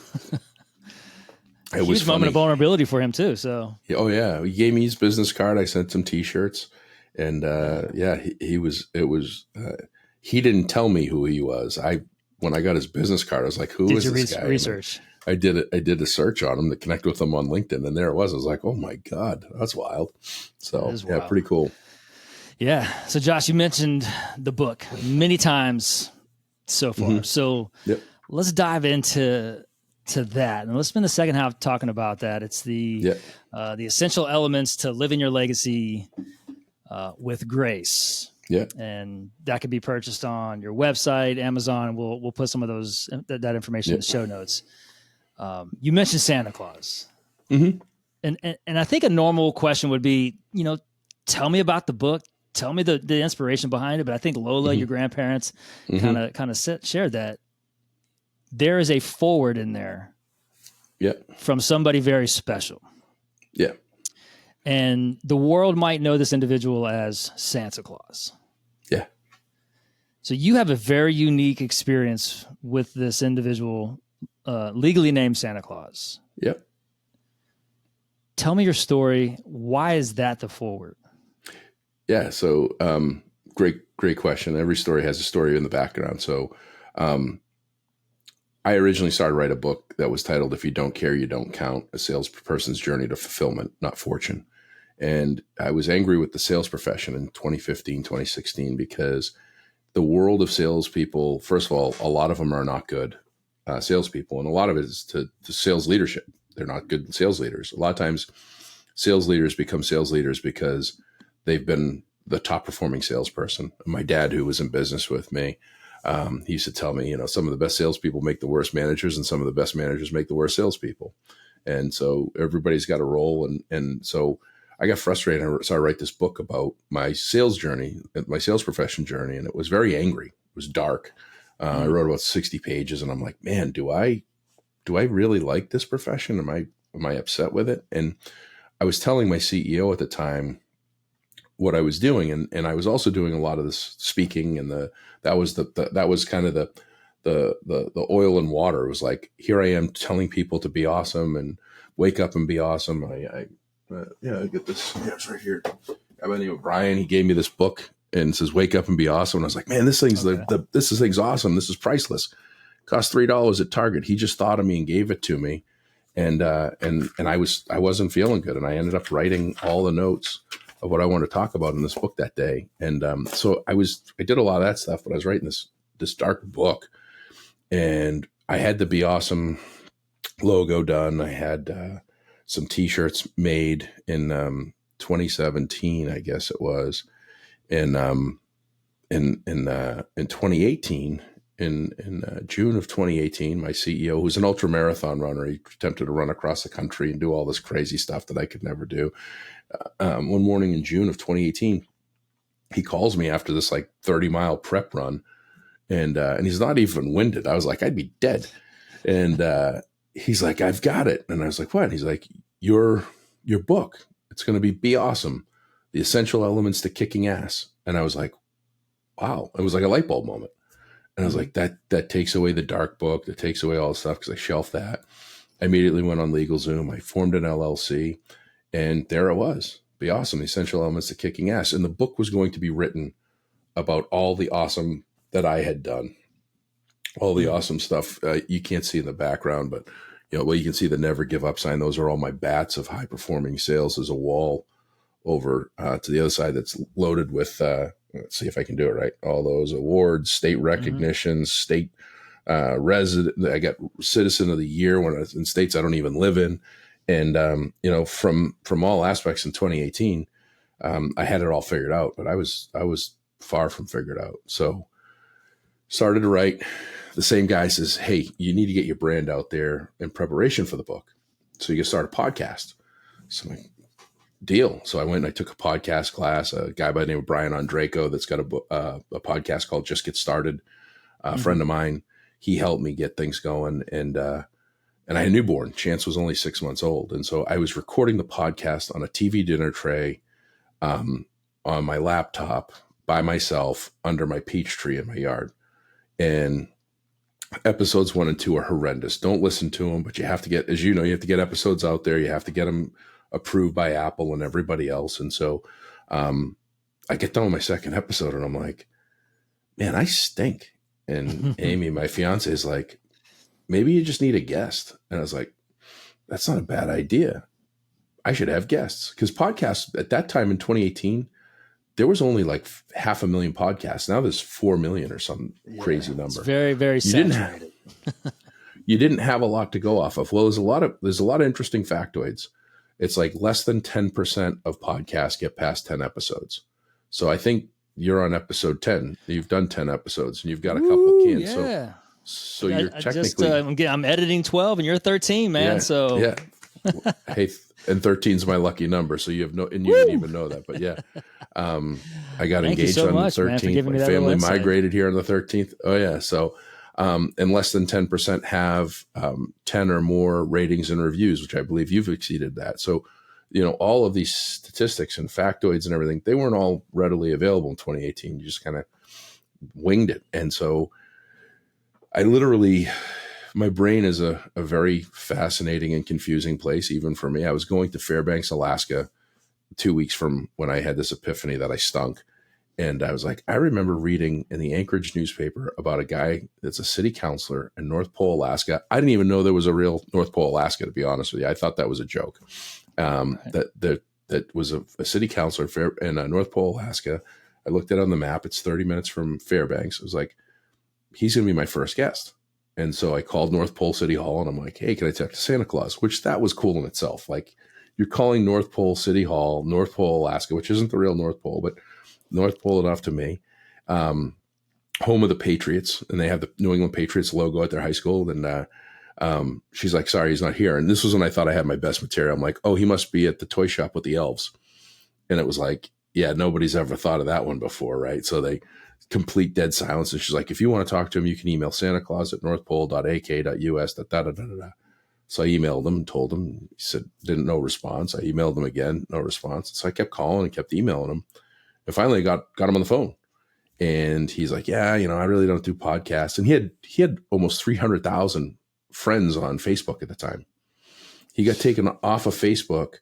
It was a huge moment of vulnerability for him too. So oh yeah, he gave me his business card. I sent some T-shirts. And he didn't tell me who he was. When I got his business card, I was like, "Who is this guy?" Research. I did a search on him to connect with him on LinkedIn, and there it was. I was like, "Oh my God, that's wild!" So wild. Pretty cool. Yeah. So Josh, you mentioned the book many times so far. Mm-hmm. So let's dive into that, and let's spend the second half talking about that. It's the essential elements to living your legacy. With grace. Yeah. And that can be purchased on your website, Amazon. We'll put some of that information in the show notes. You mentioned Santa Claus. Mm-hmm. And I think a normal question would be, tell me about the book, tell me the inspiration behind it. But I think Lola, your grandparents, kind of shared that there is a forward in there from somebody very special. Yeah. And the world might know this individual as Santa Claus. Yeah. So you have a very unique experience with this individual, legally named Santa Claus. Yep. Tell me your story. Why is that the forward? Yeah. So, great question. Every story has a story in the background. So, I originally started to write a book that was titled "If You Don't Care, You Don't Count: A Salesperson's Journey to Fulfillment, Not Fortune." And I was angry with the sales profession in 2015, 2016, because the world of salespeople, first of all, a lot of them are not good salespeople. And a lot of it is to sales leadership. They're not good sales leaders. A lot of times sales leaders become sales leaders because they've been the top performing salesperson. My dad, who was in business with me, he used to tell me, some of the best salespeople make the worst managers, and some of the best managers make the worst salespeople. And so everybody's got a role. And so I got frustrated. So I write this book about my sales journey, my sales profession journey. And it was very angry. It was dark. I wrote about 60 pages, and I'm like, man, do I really like this profession? Am I upset with it? And I was telling my CEO at the time what I was doing. And I was also doing a lot of this speaking, and that was kind of the oil and water. It was like, here I am telling people to be awesome and wake up and be awesome. I get this. Yeah, it's right here. I by the name of Brian. He gave me this book and says, "Wake up and be awesome." And I was like, "Man, this thing's this thing's awesome. This is priceless. Cost $3 at Target." He just thought of me and gave it to me, and I wasn't feeling good, and I ended up writing all the notes of what I wanted to talk about in this book that day. And so I did a lot of that stuff, but I was writing this dark book, and I had the Be Awesome logo done. I had some T-shirts made in 2017, I guess it was. And in 2018, in June of 2018, my CEO, who's an ultra marathon runner, he attempted to run across the country and do all this crazy stuff that I could never do. One morning in June of 2018, he calls me after this 30-mile prep run, and he's not even winded. I was like, I'd be dead. And he's like, I've got it. And I was like, what? And he's like, your book. It's going to be awesome. The essential elements to kicking ass. And I was like, wow. It was like a light bulb moment. And I was like, that takes away the dark book. That takes away all the stuff, because I shelved that. I immediately went on LegalZoom. I formed an LLC, and there it was. Be Awesome, the essential elements to kicking ass. And the book was going to be written about all the awesome that I had done, all the awesome stuff. You can't see in the background, but you can see the never give up sign. Those are all my bats of high performing sales. There's a wall over to the other side that's loaded with, let's see if I can do it right, all those awards, state recognitions, state resident. I got Citizen of the Year when I was in states I don't even live in. And, from all aspects in 2018, I had it all figured out, but I was far from figured out. So started to write. The same guy says, hey, you need to get your brand out there in preparation for the book. So you can start a podcast. So I'm like, deal. So I went and I took a podcast class, a guy by the name of Brian Andreco that's got a podcast called Just Get Started. A friend of mine, he helped me get things going. And I had a newborn. Chance was only 6 months old. And so I was recording the podcast on a TV dinner tray on my laptop by myself under my peach tree in my yard. And episodes 1 and 2 are horrendous. Don't listen to them, but you have to get, as you know, you have to get episodes out there. You have to get them approved by Apple and everybody else. And so I get done with my second episode and I'm like, man, I stink. And Amy, my fiance, is like, maybe you just need a guest. And I was like, that's not a bad idea. I should have guests, because podcasts at that time in 2018, there was only like 500,000 podcasts. Now there's 4 million or some crazy number. It's very, very saturated. You didn't have a lot to go off of. Well, there's a lot of interesting factoids. It's like less than 10% of podcasts get past 10 episodes. So I think you're on episode 10. You've done 10 episodes and you've got a couple cans. Yeah. So you're technically, I'm editing 12 and you're 13, man. Yeah, so yeah. Hey, and 13 is my lucky number. So you have and you didn't even know that, but yeah. I got engaged on the 13th. My family migrated here on the 13th. Oh yeah. So, and less than 10% have 10 or more ratings and reviews, which I believe you've exceeded that. So all of these statistics and factoids and everything, they weren't all readily available in 2018. You just kind of winged it. And so I literally, my brain is a very fascinating and confusing place, even for me. I was going to Fairbanks, Alaska, 2 weeks from when I had this epiphany that I stunk. And I was like, I remember reading in the Anchorage newspaper about a guy that's a city councilor in North Pole, Alaska. I didn't even know there was a real North Pole, Alaska, to be honest with you. I thought that was a joke. Right. That was a city councilor in North Pole, Alaska. I looked at it on the map. It's 30 minutes from Fairbanks. I was like, he's going to be my first guest. And so I called North Pole City Hall and I'm like, hey, can I talk to Santa Claus? Which that was cool in itself. Like, you're calling North Pole City Hall, North Pole, Alaska, which isn't the real North Pole, but North Pole enough to me. Home of the Patriots, and they have the New England Patriots logo at their high school. And she's like, sorry, he's not here. And this was when I thought I had my best material. I'm like, oh, he must be at the toy shop with the elves. And it was like, yeah, nobody's ever thought of that one before, right? So they complete dead silence. And she's like, if you want to talk to him, you can email Santa Claus at northpole.ak.us. So I emailed him and told him. He said, no response. I emailed him again, no response. So I kept calling and kept emailing him. And finally got him on the phone. And he's like, yeah, I really don't do podcasts. And he had almost 300,000 friends on Facebook at the time. He got taken off of Facebook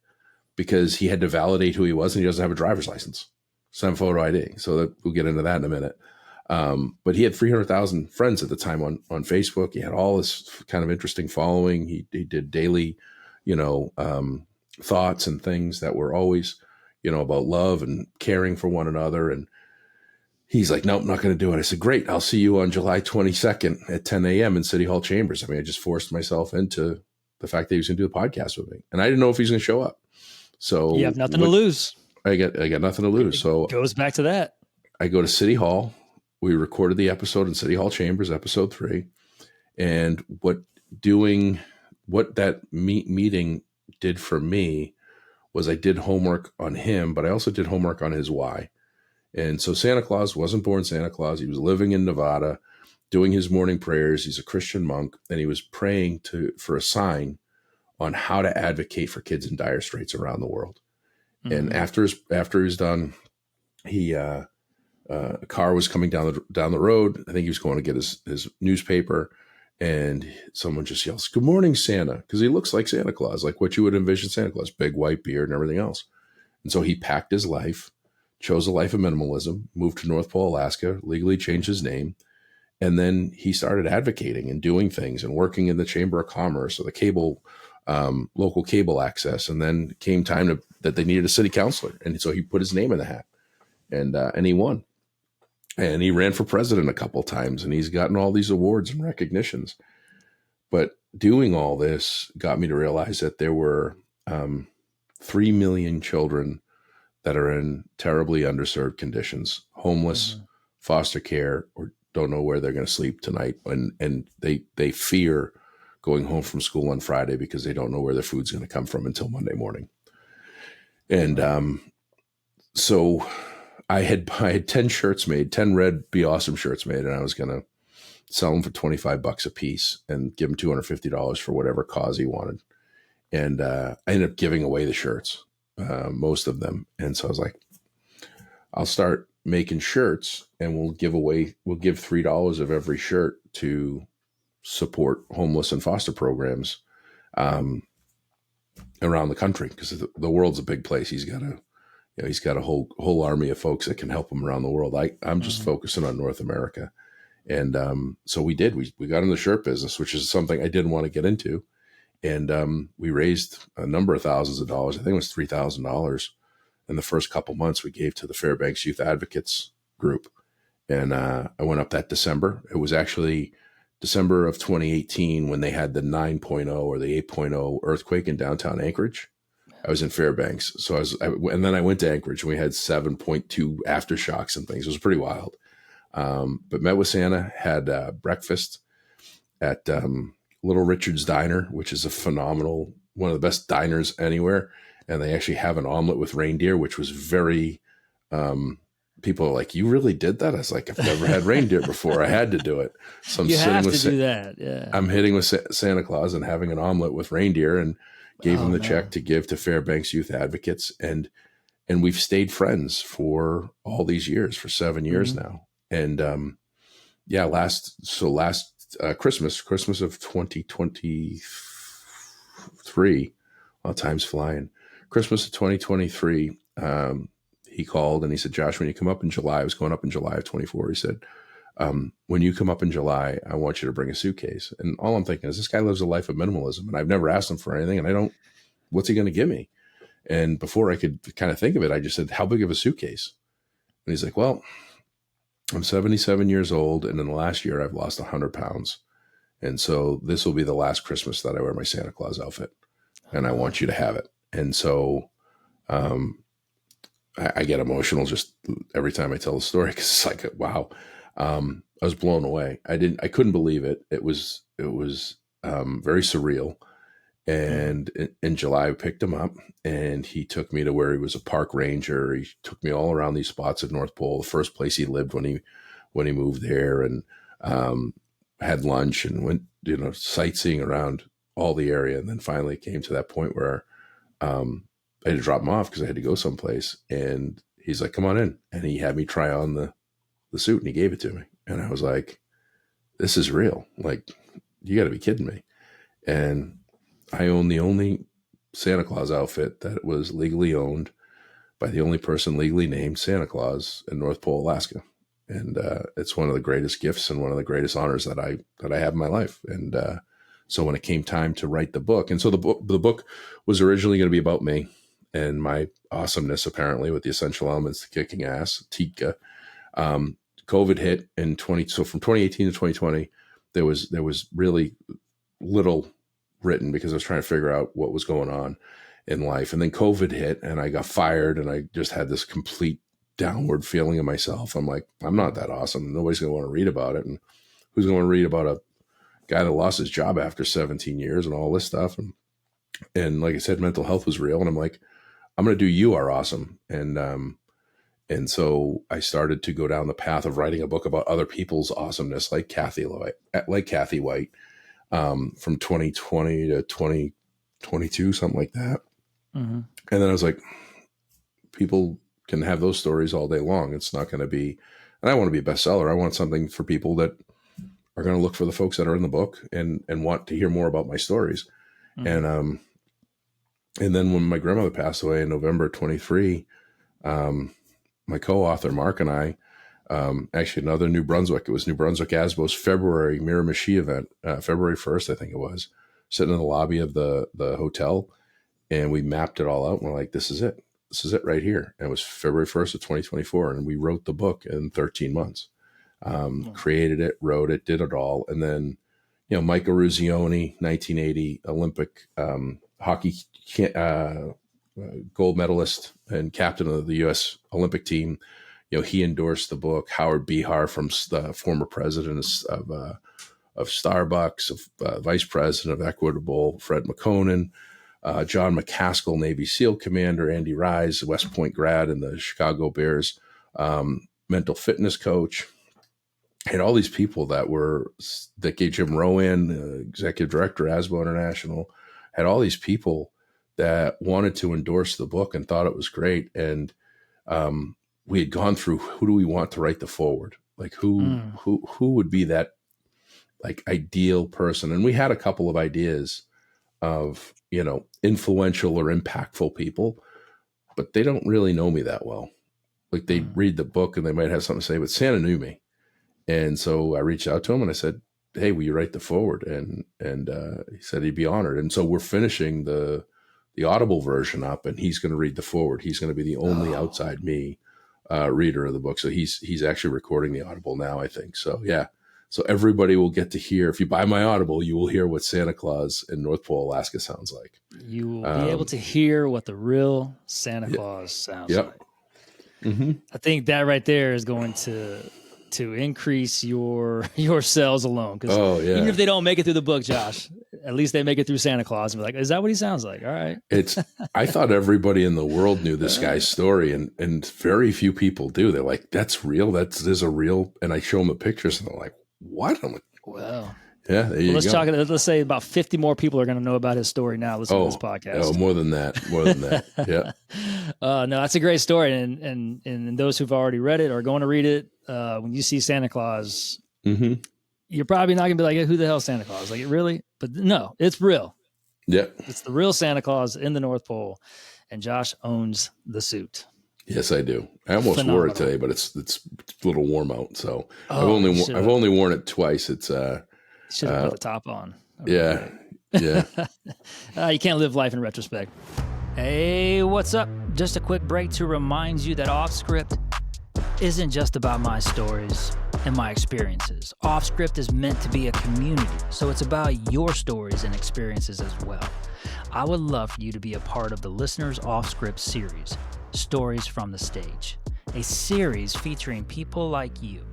because he had to validate who he was, and he doesn't have a driver's license, some photo ID. So we'll get into that in a minute. But he had 300,000 friends at the time on Facebook. He had all this kind of interesting following. He did daily, thoughts and things that were always, about love and caring for one another. And he's like, nope, not going to do it. I said, great. I'll see you on July 22nd at 10 a.m. in City Hall Chambers. I mean, I just forced myself into the fact that he was going to do the podcast with me. And I didn't know if he was going to show up. So you have nothing to lose. I got nothing to lose. So it goes back to that. I go to City Hall. We recorded the episode in City Hall Chambers, episode 3. And what that meeting did for me was I did homework on him, but I also did homework on his why. And so Santa Claus wasn't born Santa Claus. He was living in Nevada, doing his morning prayers. He's a Christian monk, and he was praying for a sign on how to advocate for kids in dire straits around the world. Mm-hmm. And after he's done, a car was coming down the road. I think he was going to get his newspaper, and someone just yells, "Good morning, Santa," because he looks like Santa Claus, like what you would envision Santa Claus, big white beard and everything else. And so he packed his life, chose a life of minimalism, moved to North Pole, Alaska, legally changed his name. And then he started advocating and doing things and working in the Chamber of Commerce or the cable, local cable access. And then came time that they needed a city councilor. And so he put his name in the hat, and he won. And he ran for president a couple of times, and he's gotten all these awards and recognitions. But doing all this got me to realize that there were 3 million children that are in terribly underserved conditions, homeless, mm-hmm. foster care, or don't know where they're going to sleep tonight. And they fear going home from school on Friday because they don't know where their food's going to come from until Monday morning. And so I had 10 shirts made, 10 red Be Awesome shirts made, and I was going to sell them for $25 a piece and give him $250 for whatever cause he wanted. And I ended up giving away the shirts, most of them. And so I was like, I'll start making shirts, and we'll give $3 of every shirt to support homeless and foster programs around the country, because the world's a big place. He's got a whole army of folks that can help him around the world. I'm just mm-hmm. focusing on North America. And so we did. We got in the shirt business, which is something I didn't want to get into. And we raised a number of thousands of dollars. I think it was $3,000 in the first couple months we gave to the Fairbanks Youth Advocates group. And I went up that December. It was actually December of 2018 when they had the 9.0 or the 8.0 earthquake in downtown Anchorage. I was in Fairbanks. So and then I went to Anchorage, and we had 7.2 aftershocks and things. It was pretty wild. But met with Santa, had breakfast at Little Richard's Diner, which is one of the best diners anywhere. And they actually have an omelet with reindeer, which was very, people are like, you really did that? I was like, I've never had reindeer before. I had to do it. So I'm do that. Yeah. I'm hitting with Santa Claus and having an omelet with reindeer. And, gave him Oh the check man. to give to Fairbanks Youth Advocates, and we've stayed friends for all these years, for 7 years Hmm. now. And yeah, last Christmas of 2023, time's flying. Christmas of 2023, he called and he said, Josh, when you come up in July, I was going up in July of 24. He said, when you come up in July, I want you to bring a suitcase. And all I'm thinking is, this guy lives a life of minimalism, and I've never asked him for anything, and I don't, what's he going to give me? And before I could kind of think of it, I just said, how big of a suitcase? And he's like, well, I'm 77 years old, and in the last year, I've lost 100 pounds. And so this will be the last Christmas that I wear my Santa Claus outfit, and I want you to have it. And so um, I get emotional just every time I tell the story, because it's like, wow, I was blown away. I couldn't believe it. It was very surreal. Hmm. And in July, I picked him up, and he took me to where he was a park ranger. He took me all around these spots at North Pole, the first place he lived when he moved there, and um, had lunch and went, sightseeing around all the area. And then finally came to that point where I had to drop him off because I had to go someplace. And he's like, come on in. And he had me try on the suit, and he gave it to me. And I was like, this is real. Like, you got to be kidding me. And I own the only Santa Claus outfit that was legally owned by the only person legally named Santa Claus in North Pole, Alaska. And it's one of the greatest gifts and one of the greatest honors that I have in my life. And so when it came time to write the book, and so the book was originally going to be about me and my awesomeness, apparently, with the essential elements to kicking ass, Tika. Um, COVID hit in 20. So from 2018 to 2020, there was really little written because I was trying to figure out what was going on in life. And then COVID hit, and I got fired, and I just had this complete downward feeling of myself. I'm like, I'm not that awesome. Nobody's going to want to read about it. And who's going to read about a guy that lost his job after 17 years and all this stuff? And like I said, mental health was real. And I'm like, I'm going to do You Are Awesome. And so I started to go down the path of writing a book about other people's awesomeness, like Kathy White, from 2020 to 2022, something like that. Hmm. And then I was like, people can have those stories all day long. It's not going to be, and I want to be a bestseller. I want something for people that are going to look for the folks that are in the book and want to hear more about my stories. Hmm. And then when my grandmother passed away in November 23, my co-author Mark and I, actually another New Brunswick, it was New Brunswick ASBO's February Miramichi event, February 1st, I think it was, sitting in the lobby of the hotel, and we mapped it all out. And we're like, this is it. This is it right here. And it was February 1st of 2024. And we wrote the book in 13 months, created it, wrote it, did it all. And then, Michael Ruzioni, 1980 Olympic hockey gold medalist and captain of the U.S. Olympic team, he endorsed the book. Howard Behar, from the former president of Starbucks, of vice president of Equitable, Fred McConan, John McCaskill, Navy SEAL commander, Andy Rise, West Point grad and the Chicago Bears mental fitness coach, and all these people that gave Jim Rowan, executive director, ASBO International, had all these people that wanted to endorse the book and thought it was great. And we had gone through, who do we want to write the forward? Like who Mm. would be that like ideal person? And we had a couple of ideas of, influential or impactful people, but they don't really know me that well. Like they Mm. read the book and they might have something to say, but Santa knew me. And so I reached out to him and I said, hey, will you write the forward? And he said he'd be honored. And so we're finishing the Audible version up, and he's going to read the forward. He's going to be the only Oh, outside me reader of the book. So he's actually recording the Audible now, I think. So yeah. So everybody will get to hear, if you buy my Audible, you will hear what Santa Claus in North Pole, Alaska sounds like. you will be able Um, to hear what the real Santa yeah, Claus sounds yep. like. Mm-hmm. I think that right there is going to increase your sales alone. Because Oh even yeah. if they don't make it through the book, Josh, at least they make it through Santa Claus and be like, is that what he sounds like? All right. I thought everybody in the world knew this guy's story, and very few people do. They're like, that's real. There's a real, and I show them the pictures and they're like, what? I'm like, Well, Yeah, there you Well, go. let's say about 50 more people are going to know about his story now listening to this podcast. Oh, more than that. More than that. Yeah. No, that's a great story. And those who've already read it or going to read it, when you see Santa Claus, you're probably not going to be like, hey, who the hell is Santa Claus? Like, really? But no, it's real. Yeah. It's the real Santa Claus in the North Pole. And Josh owns the suit. Yes, I do. I almost wore it today, but it's a little warm out. So I've only worn it twice. It's should have put the top on. Yeah. Yeah. You can't live life in retrospect. Hey, what's up? Just a quick break to remind you that Off Script isn't just about my stories and my experiences. Off Script is meant to be a community, so it's about your stories and experiences as well. I would love for you to be a part of the Listeners Off Script series, Stories from the Stage, a series featuring people like you.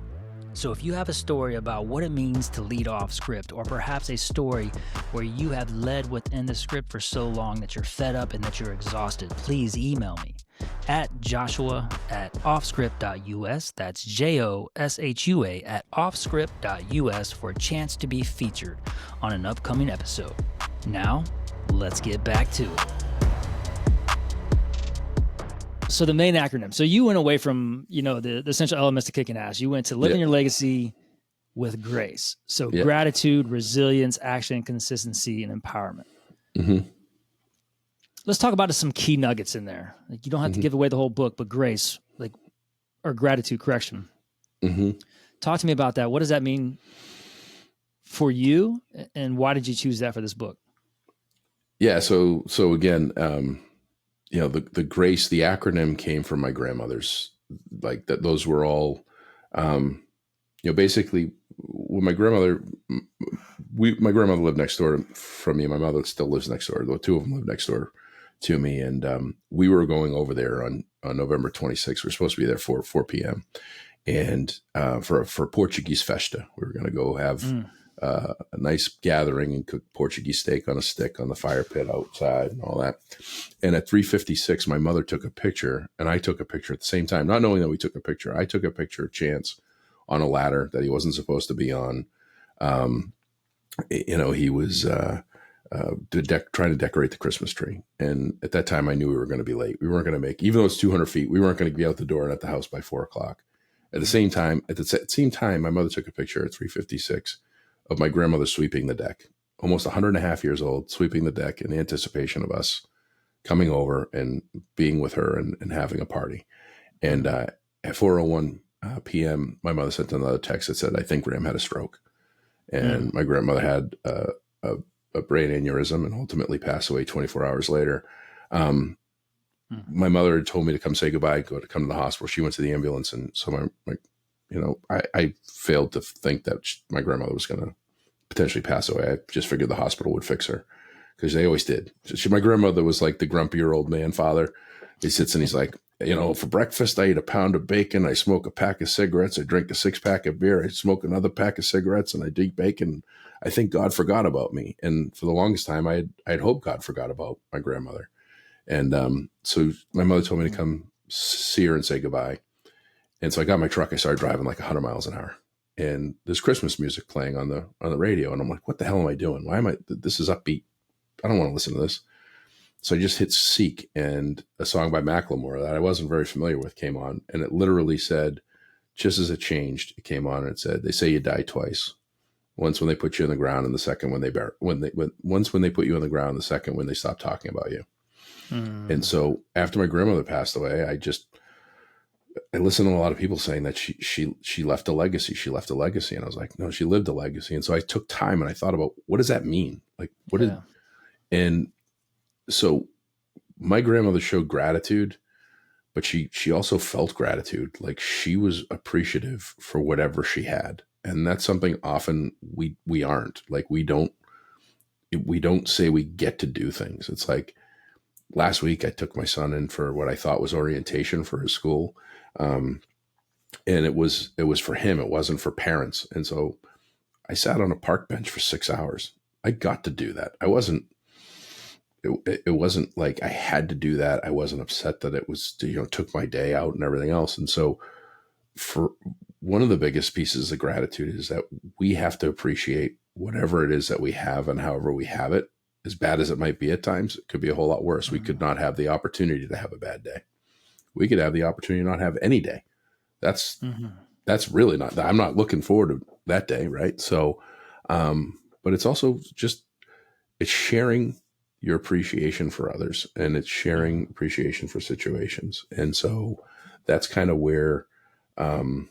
So if you have a story about what it means to lead off script, or perhaps a story where you have led within the script for so long that you're fed up and that you're exhausted, please email me at joshua@offscript.us. That's JOSHUA @offscript.us for a chance to be featured on an upcoming episode. Now, let's get back to it. So the main acronym. So you went away from, the essential elements to kicking ass. You went to living your legacy with grace. So gratitude, resilience, action, consistency, and empowerment. Let's talk about some key nuggets in there. Like, you don't have to give away the whole book, but grace, or gratitude, correction. Talk to me about that. What does that mean for you, and why did you choose that for this book? Yeah. So again, the GRACE, the acronym came from my grandmother's, like that. Those were all, basically when my grandmother lived next door from me. My mother still lives next door. The two of them live next door to me. And, we were going over there on November 26th. We were supposed to be there for 4 p.m. And, for Portuguese festa, we were going to go have, a nice gathering and cook Portuguese steak on a stick on the fire pit outside and all that. And at 3:56, my mother took a picture, and I took a picture at the same time, not knowing that we took a picture. I took a picture of Chance on a ladder that he wasn't supposed to be on. He was trying to decorate the Christmas tree. And at that time, I knew we were going to be late. We weren't going to make, even though it's 200 feet, we weren't going to be out the door and at the house by 4 o'clock. At the same time, my mother took a picture at 3:56 of my grandmother sweeping the deck, almost 100.5 years old, sweeping the deck in anticipation of us coming over and being with her and having a party. And at 4:01 p.m., my mother sent another text that said, I think Graham had a stroke. And my grandmother had a brain aneurysm and ultimately passed away 24 hours later. My mother had told me to come say goodbye, come to the hospital. She went to the ambulance. And so I failed to think that my grandmother was going to potentially pass away. I just figured the hospital would fix her, because they always did. My grandmother was like the grumpier old man father. He sits and he's like, for breakfast, I eat a pound of bacon. I smoke a pack of cigarettes. I drink a 6-pack of beer. I smoke another pack of cigarettes, and I eat bacon. I think God forgot about me. And for the longest time, I'd hoped God forgot about my grandmother. And so my mother told me to come see her and say goodbye. And so I got in my truck. I started driving like 100 miles an hour, and there's Christmas music playing on the radio. And I'm like, what the hell am I doing? This is upbeat. I don't want to listen to this. So I just hit seek, and a song by Macklemore that I wasn't very familiar with came on, and it literally said, just as it changed, it came on and it said, they say you die twice. Once when they put you in the ground, and the second when they put you in the ground, the second when they stop talking about you. And so after my grandmother passed away, I listened to a lot of people saying that she left a legacy. She left a legacy. And I was like, no, she lived a legacy. And so I took time and I thought about, what does that mean? Like, and so my grandmother showed gratitude, but she also felt gratitude. Like, she was appreciative for whatever she had. And that's something often we aren't. Like, we don't say we get to do things. It's like, last week I took my son in for what I thought was orientation for his school. And it was for him. It wasn't for parents. And so I sat on a park bench for 6 hours. I got to do that. It wasn't like I had to do that. I wasn't upset that it was, took my day out and everything else. And so for one of the biggest pieces of gratitude is that we have to appreciate whatever it is that we have and however we have it, as bad as it might be at times, it could be a whole lot worse. We could not have the opportunity to have a bad day. We could have the opportunity to not have any day. That's really not, I'm not looking forward to that day. Right. So, but it's also just, it's sharing your appreciation for others, and it's sharing appreciation for situations. And so that's kind of where, the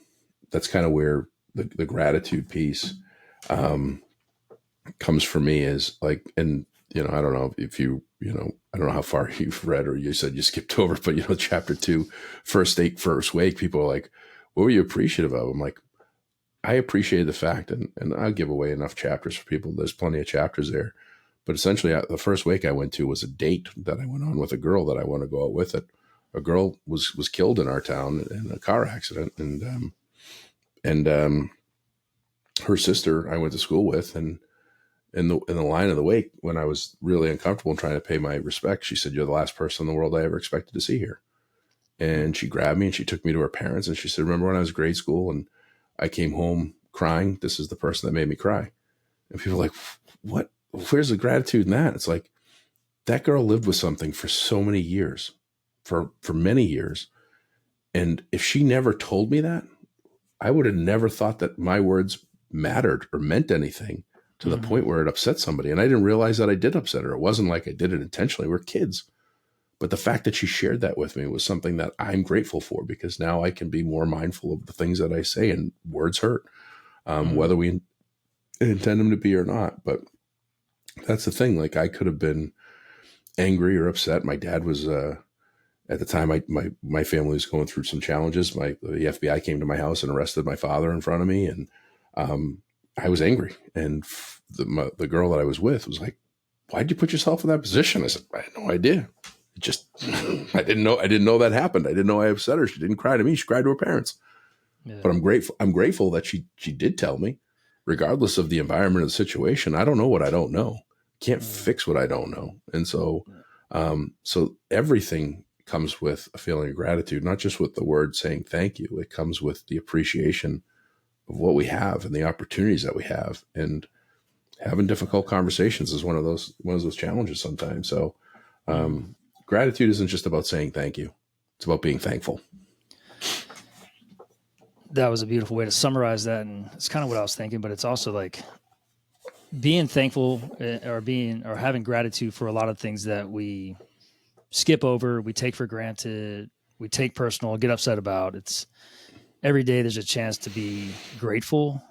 gratitude piece, comes for me, is like, and, I don't know if I don't know how far you've read, or you said you skipped over, but, chapter 2, first wake, people are like, what were you appreciative of? I'm like, I appreciated the fact, and I'll give away enough chapters for people. There's plenty of chapters there. But essentially, the first wake I went to was a date that I went on with a girl that I want to go out with. A girl was killed in our town in a car accident, and her sister I went to school with, and in the line of the wake, when I was really uncomfortable and trying to pay my respect, she said, "You're the last person in the world I ever expected to see here." And she grabbed me and she took me to her parents, and she said, "Remember when I was in grade school and I came home crying? This is the person that made me cry." And people are like, "What? Where's the gratitude in that?" It's like, that girl lived with something for so many years, for many years. And if she never told me that, I would have never thought that my words mattered or meant anything to the point where it upset somebody. And I didn't realize that I did upset her. It wasn't like I did it intentionally. We're kids. But the fact that she shared that with me was something that I'm grateful for, because now I can be more mindful of the things that I say, and words hurt, whether we intend them to be or not. But that's the thing. Like, I could have been angry or upset. My dad was, at the time, my family was going through some challenges. The FBI came to my house and arrested my father in front of me. And I was angry. And the girl that I was with was like, "Why'd you put yourself in that position?" I said, "I had no idea. It just, I didn't know that happened. I didn't know I upset her. She didn't cry to me. She cried to her parents." Yeah. But I'm grateful that she did tell me, regardless of the environment or the situation. I don't know what I don't know. Can't fix what I don't know. And so, so everything comes with a feeling of gratitude, not just with the word saying thank you. It comes with the appreciation of what we have and the opportunities that we have, and having difficult conversations is one of those challenges sometimes. So, gratitude isn't just about saying thank you. It's about being thankful. That was a beautiful way to summarize that. And it's kind of what I was thinking, but it's also like being thankful, or having gratitude for a lot of things that we skip over, we take for granted, we take personal, get upset about. It's every day there's a chance to be grateful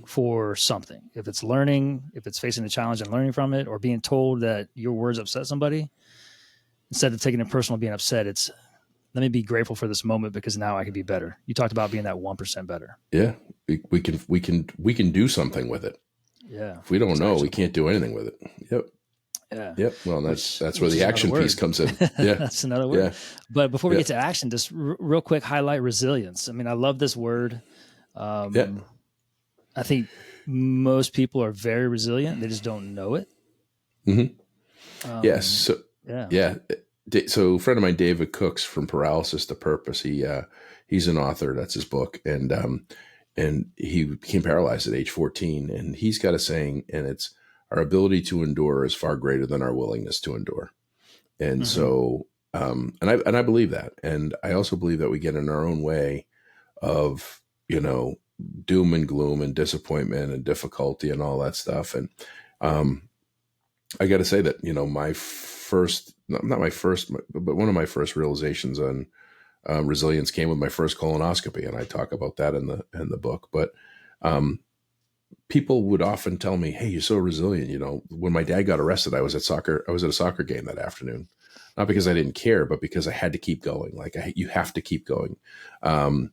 for something. If it's learning, if it's facing a challenge and learning from it, or being told that your words upset somebody, instead of taking it personal, being upset, it's, let me be grateful for this moment because now I can be better. You talked about being that 1% better. Yeah. We can do something with it. Yeah. If we don't know, we can't do anything with it. Yep. Yeah. Yep. Well, that's where the action piece comes in. Yeah. That's another word. Yeah. But before we get to action, just real quick, highlight resilience. I mean, I love this word. I think most people are very resilient. They just don't know it. Yes. So, yeah. So a friend of mine, David Cooks from Paralysis to Purpose, he's an author. That's his book. And he became paralyzed at age 14, and he's got a saying, and it's, our ability to endure is far greater than our willingness to endure. And so, and I believe that. And I also believe that we get in our own way of, doom and gloom and disappointment and difficulty and all that stuff. And, I got to say that, but one of my first realizations on resilience came with my first colonoscopy. And I talk about that in the book, but, people would often tell me, "Hey, you're so resilient." When my dad got arrested, I was at a soccer game that afternoon, not because I didn't care, but because I had to keep going. Like, you have to keep going. I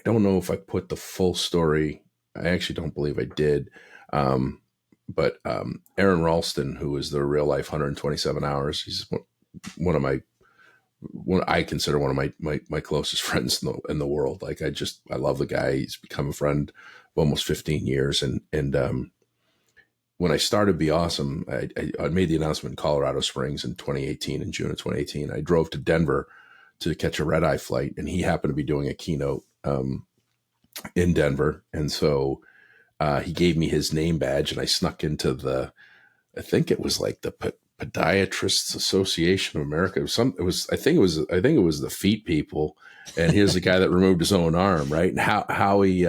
don't know if I put the full story. I actually don't believe I did. But Aaron Ralston, who is the real life 127 hours, he's I consider one of my closest friends in the world. Like, I love the guy. He's become a friend of almost 15 years. And when I started Be Awesome, I made the announcement in Colorado Springs in 2018, in June of 2018. I drove to Denver to catch a red-eye flight, and he happened to be doing a keynote in Denver. And so he gave me his name badge, and I snuck into I think it was like the Podiatrists Association of America. I think it was the feet people. And here's the guy that removed his own arm, right? And Howie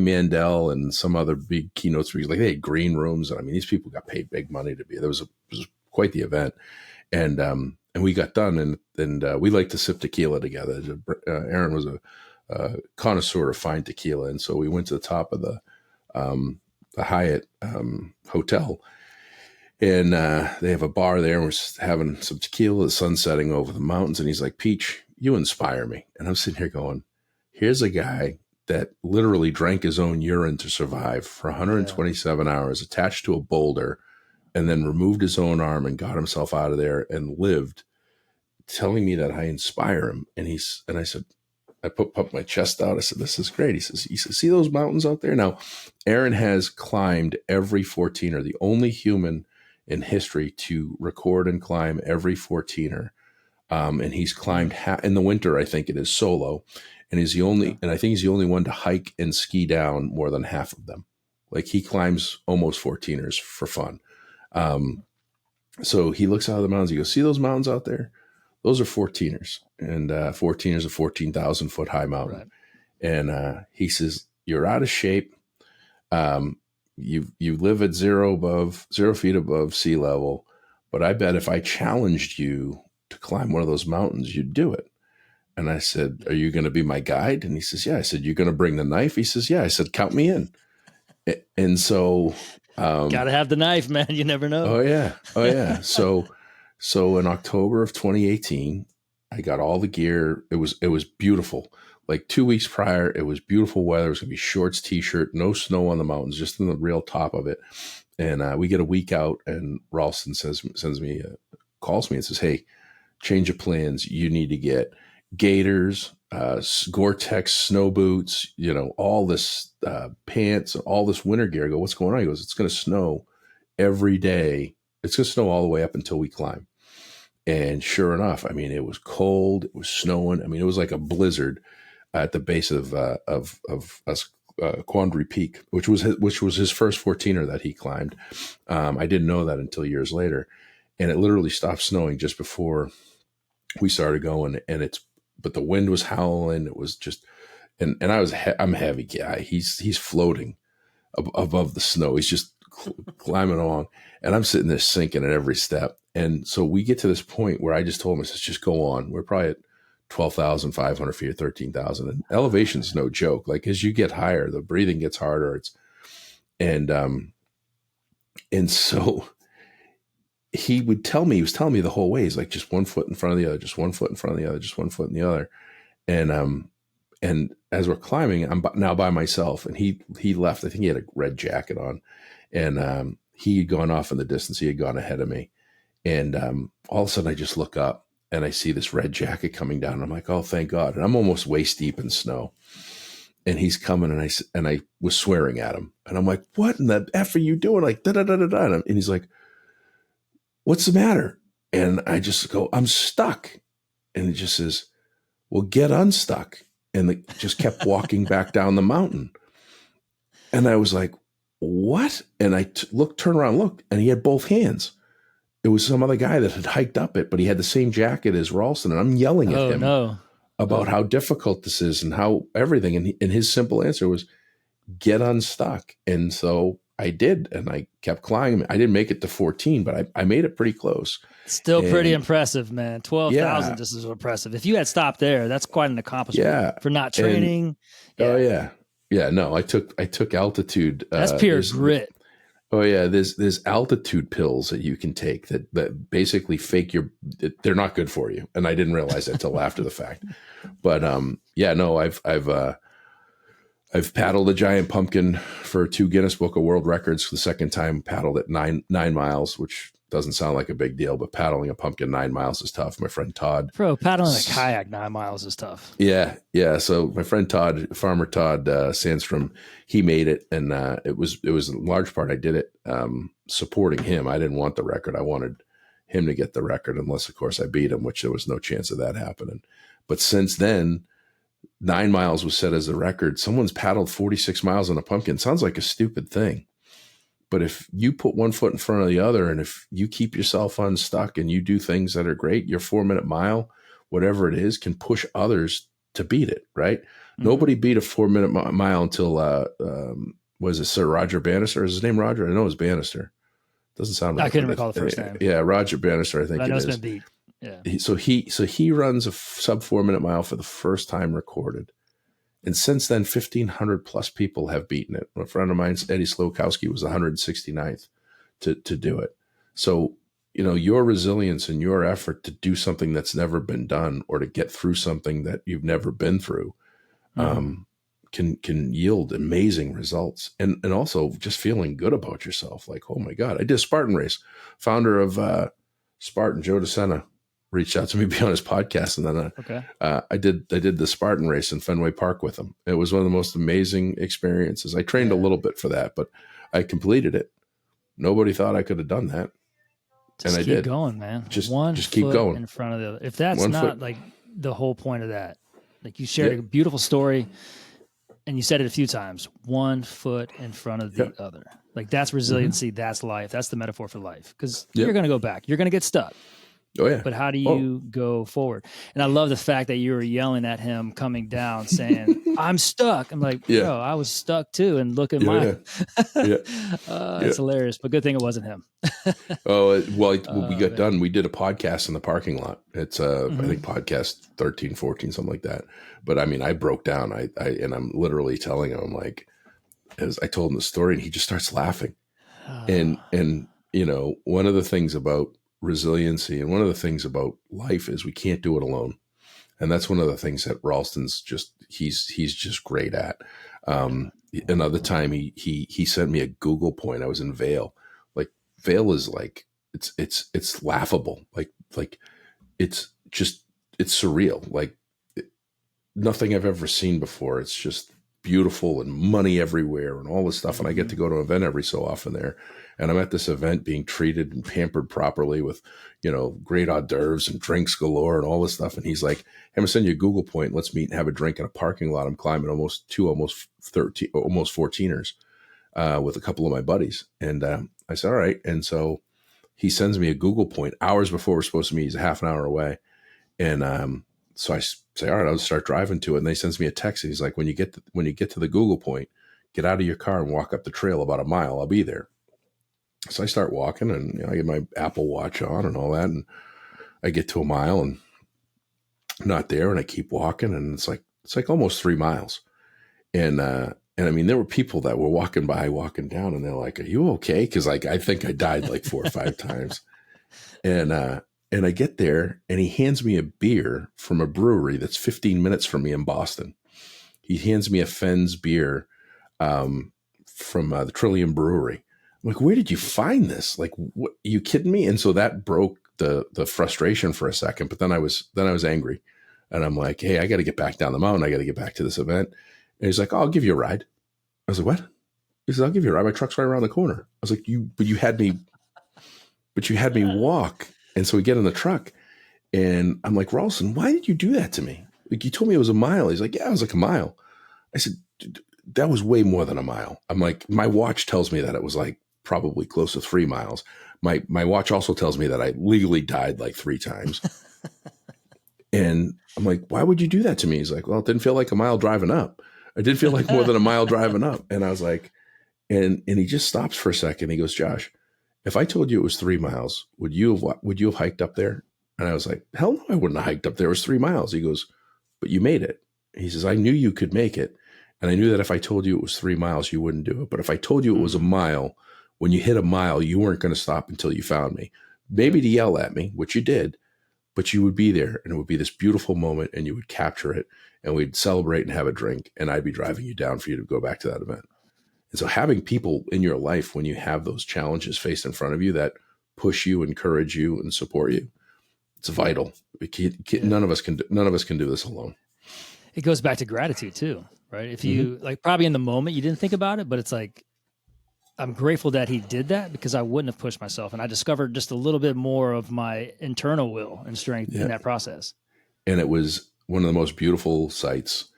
Mandel and some other big keynote speakers, like they had green rooms. And I mean, these people got paid big money to be there. It was quite the event. And we got done, and we like to sip tequila together. Aaron was a connoisseur of fine tequila. And so we went to the top of the Hyatt hotel, and they have a bar there, and we're having some tequila, the sun setting over the mountains. And he's like, Peach, you inspire me. And I'm sitting here going, here's a guy that literally drank his own urine to survive for 127 hours, attached to a boulder, and then removed his own arm and got himself out of there and lived, telling me that I inspire him. And I said, I put my chest out. I said, this is great. He says, see those mountains out there? Now, Aaron has climbed every 14er, the only human in history to record and climb every 14er. And he's climbed in the winter, I think it is, solo. And and I think he's the only one to hike and ski down more than half of them. Like, he climbs almost 14ers for fun. So he looks out of the mountains. He goes, see those mountains out there? Those are 14ers. And 14 is a 14,000 foot high mountain. Right. And he says, you're out of shape. You live at 0 feet above sea level. But I bet if I challenged you to climb one of those mountains, you'd do it. And I said, are you going to be my guide? And he says, yeah. I said, you're going to bring the knife? He says, yeah. I said, count me in. And so, gotta have the knife, man. You never know. Oh yeah. So in October of 2018, I got all the gear. It was beautiful. Like 2 weeks prior, it was beautiful weather. It was gonna be shorts, t-shirt, no snow on the mountains, just in the real top of it. And we get a week out, and Ralston calls me and says, hey, change of plans. You need to get gaiters, Gore-Tex snow boots, all this pants, all this winter gear. I go, what's going on? He goes, it's going to snow every day. It's going to snow all the way up until we climb. And sure enough, I mean, it was cold. It was snowing. I mean, it was like a blizzard at the base of Quandary Peak, which was his first 14er that he climbed. I didn't know that until years later. And it literally stopped snowing just before we started going. But the wind was howling. It was just, and I'm a heavy guy. He's floating above the snow. He's just climbing along, and I'm sitting there sinking at every step. And so we get to this point where I just told him, I said, just go on. We're probably at 12,500 feet or 13,000. And elevation's no joke. Like, as you get higher, the breathing gets harder. And so he was telling me the whole way, he's like, just 1 foot in front of the other, just 1 foot in front of the other, just 1 foot in the other. And as we're climbing, I'm now by myself, and he left. I think he had a red jacket on, and he had gone off in the distance. He had gone ahead of me. And all of a sudden I just look up, and I see this red jacket coming down. And I'm like, oh, thank God. And I'm almost waist deep in snow. And he's coming, and I was swearing at him. And I'm like, what in the F are you doing? Like, da-da-da-da-da. And he's like, what's the matter? And I just go, I'm stuck. And he just says, well, get unstuck. And just kept walking back down the mountain. And I was like, what? And I turned around, looked, and he had both hands. It was some other guy that had hiked up it, but he had the same jacket as Ralston. And I'm yelling at him about how difficult this is and how everything. And his simple answer was, get unstuck. And so I did, and I kept climbing. I didn't make it to 14, but I made it pretty close. Still pretty impressive, man. 12,000 just is impressive. If you had stopped there, that's quite an accomplishment for not training. Oh yeah. Yeah, no, I took altitude. That's pure grit. Oh yeah, there's altitude pills that you can take that basically fake they're not good for you. And I didn't realize that till after the fact. But I've paddled a giant pumpkin for 2 Guinness Book of World Records. The second time paddled at 9 miles, which doesn't sound like a big deal, but paddling a pumpkin 9 miles is tough. My friend Todd. Bro, paddling a kayak 9 miles is tough. Yeah. So my friend Todd, Farmer Todd Sandstrom, he made it. And it was in large part, I did it supporting him. I didn't want the record. I wanted him to get the record, unless, of course, I beat him, which there was no chance of that happening. But since then, 9 miles was set as the record. Someone's paddled 46 miles on a pumpkin. Sounds like a stupid thing. But if you put one foot in front of the other, and if you keep yourself unstuck and you do things that are great, your 4-minute mile, whatever it is, can push others to beat it, right? Mm-hmm. Nobody beat a 4-minute mile until, was it Sir Roger Bannister? Is his name Roger? I know it was Bannister. Doesn't sound right. I couldn't recall the first name. Yeah, Roger Bannister, I think it is. Been beat. Yeah. So he runs a sub 4-minute mile for the first time recorded. And since then, 1,500 plus people have beaten it. A friend of mine, Eddie Slokowski, was 169th to do it. So, your resilience and your effort to do something that's never been done, or to get through something that you've never been through, can yield amazing results. And also just feeling good about yourself. Like, oh my God, I did a Spartan race. Founder of Spartan, Joe DeSena, reached out to me to be on his podcast, and then I did the Spartan race in Fenway Park with him. It was one of the most amazing experiences. I trained a little bit for that, but I completed it. Nobody thought I could have done that, and I did. Keep going, man. Just keep keep going in front of the other. If that's not like the whole point of that, like you shared a beautiful story, and you said it a few times. 1 foot in front of the other. Like that's resiliency. Mm-hmm. That's life. That's the metaphor for life. Because you're going to go back. You're going to get stuck. Oh yeah. But how do you go forward? And I love the fact that you were yelling at him coming down saying, I'm stuck. I'm like, bro, I was stuck too. And look at mine. It's hilarious. But good thing it wasn't him. We got done. We did a podcast in the parking lot. It's I think podcast 13, 14, something like that. But I mean, I broke down. And I'm literally telling him, I'm like, as I told him the story, and he just starts laughing. And one of the things about resiliency and one of the things about life is we can't do it alone. And that's one of the things that Ralston's he's just great at. Another time he sent me a Google point. I was in Vail. Like Vail is like, it's laughable. Like it's surreal. Like nothing I've ever seen before. It's just beautiful and money everywhere and all this stuff. And I get to go to an event every so often there. And I'm at this event being treated and pampered properly with, great hors d'oeuvres and drinks galore and all this stuff. And he's like, hey, I'm gonna send you a Google point. Let's meet and have a drink in a parking lot. I'm climbing almost 14ers with a couple of my buddies. And I said, all right. And so he sends me a Google point hours before we're supposed to meet. He's a half an hour away. And so I say, all right, I'll start driving to it. And they sends me a text. And he's like, when you get to the Google point, get out of your car and walk up the trail about a mile. I'll be there. So I start walking, and I get my Apple Watch on and all that. And I get to a mile and I'm not there. And I keep walking, and it's like almost 3 miles. And I mean, there were people that were walking down, and they're like, are you okay? Cause like, I think I died like 4 or 5 times. And I get there, and he hands me a beer from a brewery that's 15 minutes from me in Boston. He hands me a Fenn's beer from the Trillium Brewery. I'm like, where did you find this? Like, what, are you kidding me? And so that broke the frustration for a second. But then I was angry, and I'm like, hey, I got to get back down the mountain. I got to get back to this event. And he's like, oh, I'll give you a ride. I was like, what? He says, I'll give you a ride. My truck's right around the corner. I was like, you had me walk. And so we get in the truck, and I'm like, Ralston, why did you do that to me? Like, you told me it was a mile. He's like, yeah, it was like a mile. I said, that was way more than a mile. I'm like, my watch tells me that it was like probably close to 3 miles. My watch also tells me that I legally died like 3 times. And I'm like, why would you do that to me? He's like, well, it didn't feel like a mile driving up. It did feel like more than a mile driving up. And I was like, and he just stops for a second. He goes, Josh, if I told you it was 3 miles, would you have hiked up there? And I was like, hell no, I wouldn't have hiked up there. It was 3 miles. He goes, but you made it. He says, I knew you could make it. And I knew that if I told you it was 3 miles, you wouldn't do it. But if I told you it was a mile, when you hit a mile, you weren't going to stop until you found me. Maybe to yell at me, which you did, but you would be there, and it would be this beautiful moment, and you would capture it, and we'd celebrate and have a drink, and I'd be driving you down for you to go back to that event. And so having people in your life, when you have those challenges faced in front of you that push you, encourage you, and support you, it's vital. None of us can do this alone. It goes back to gratitude too, right? If you like, probably in the moment you didn't think about it, but it's like, I'm grateful that he did that, because I wouldn't have pushed myself, and I discovered just a little bit more of my internal will and strength in that process. And it was one of the most beautiful sights.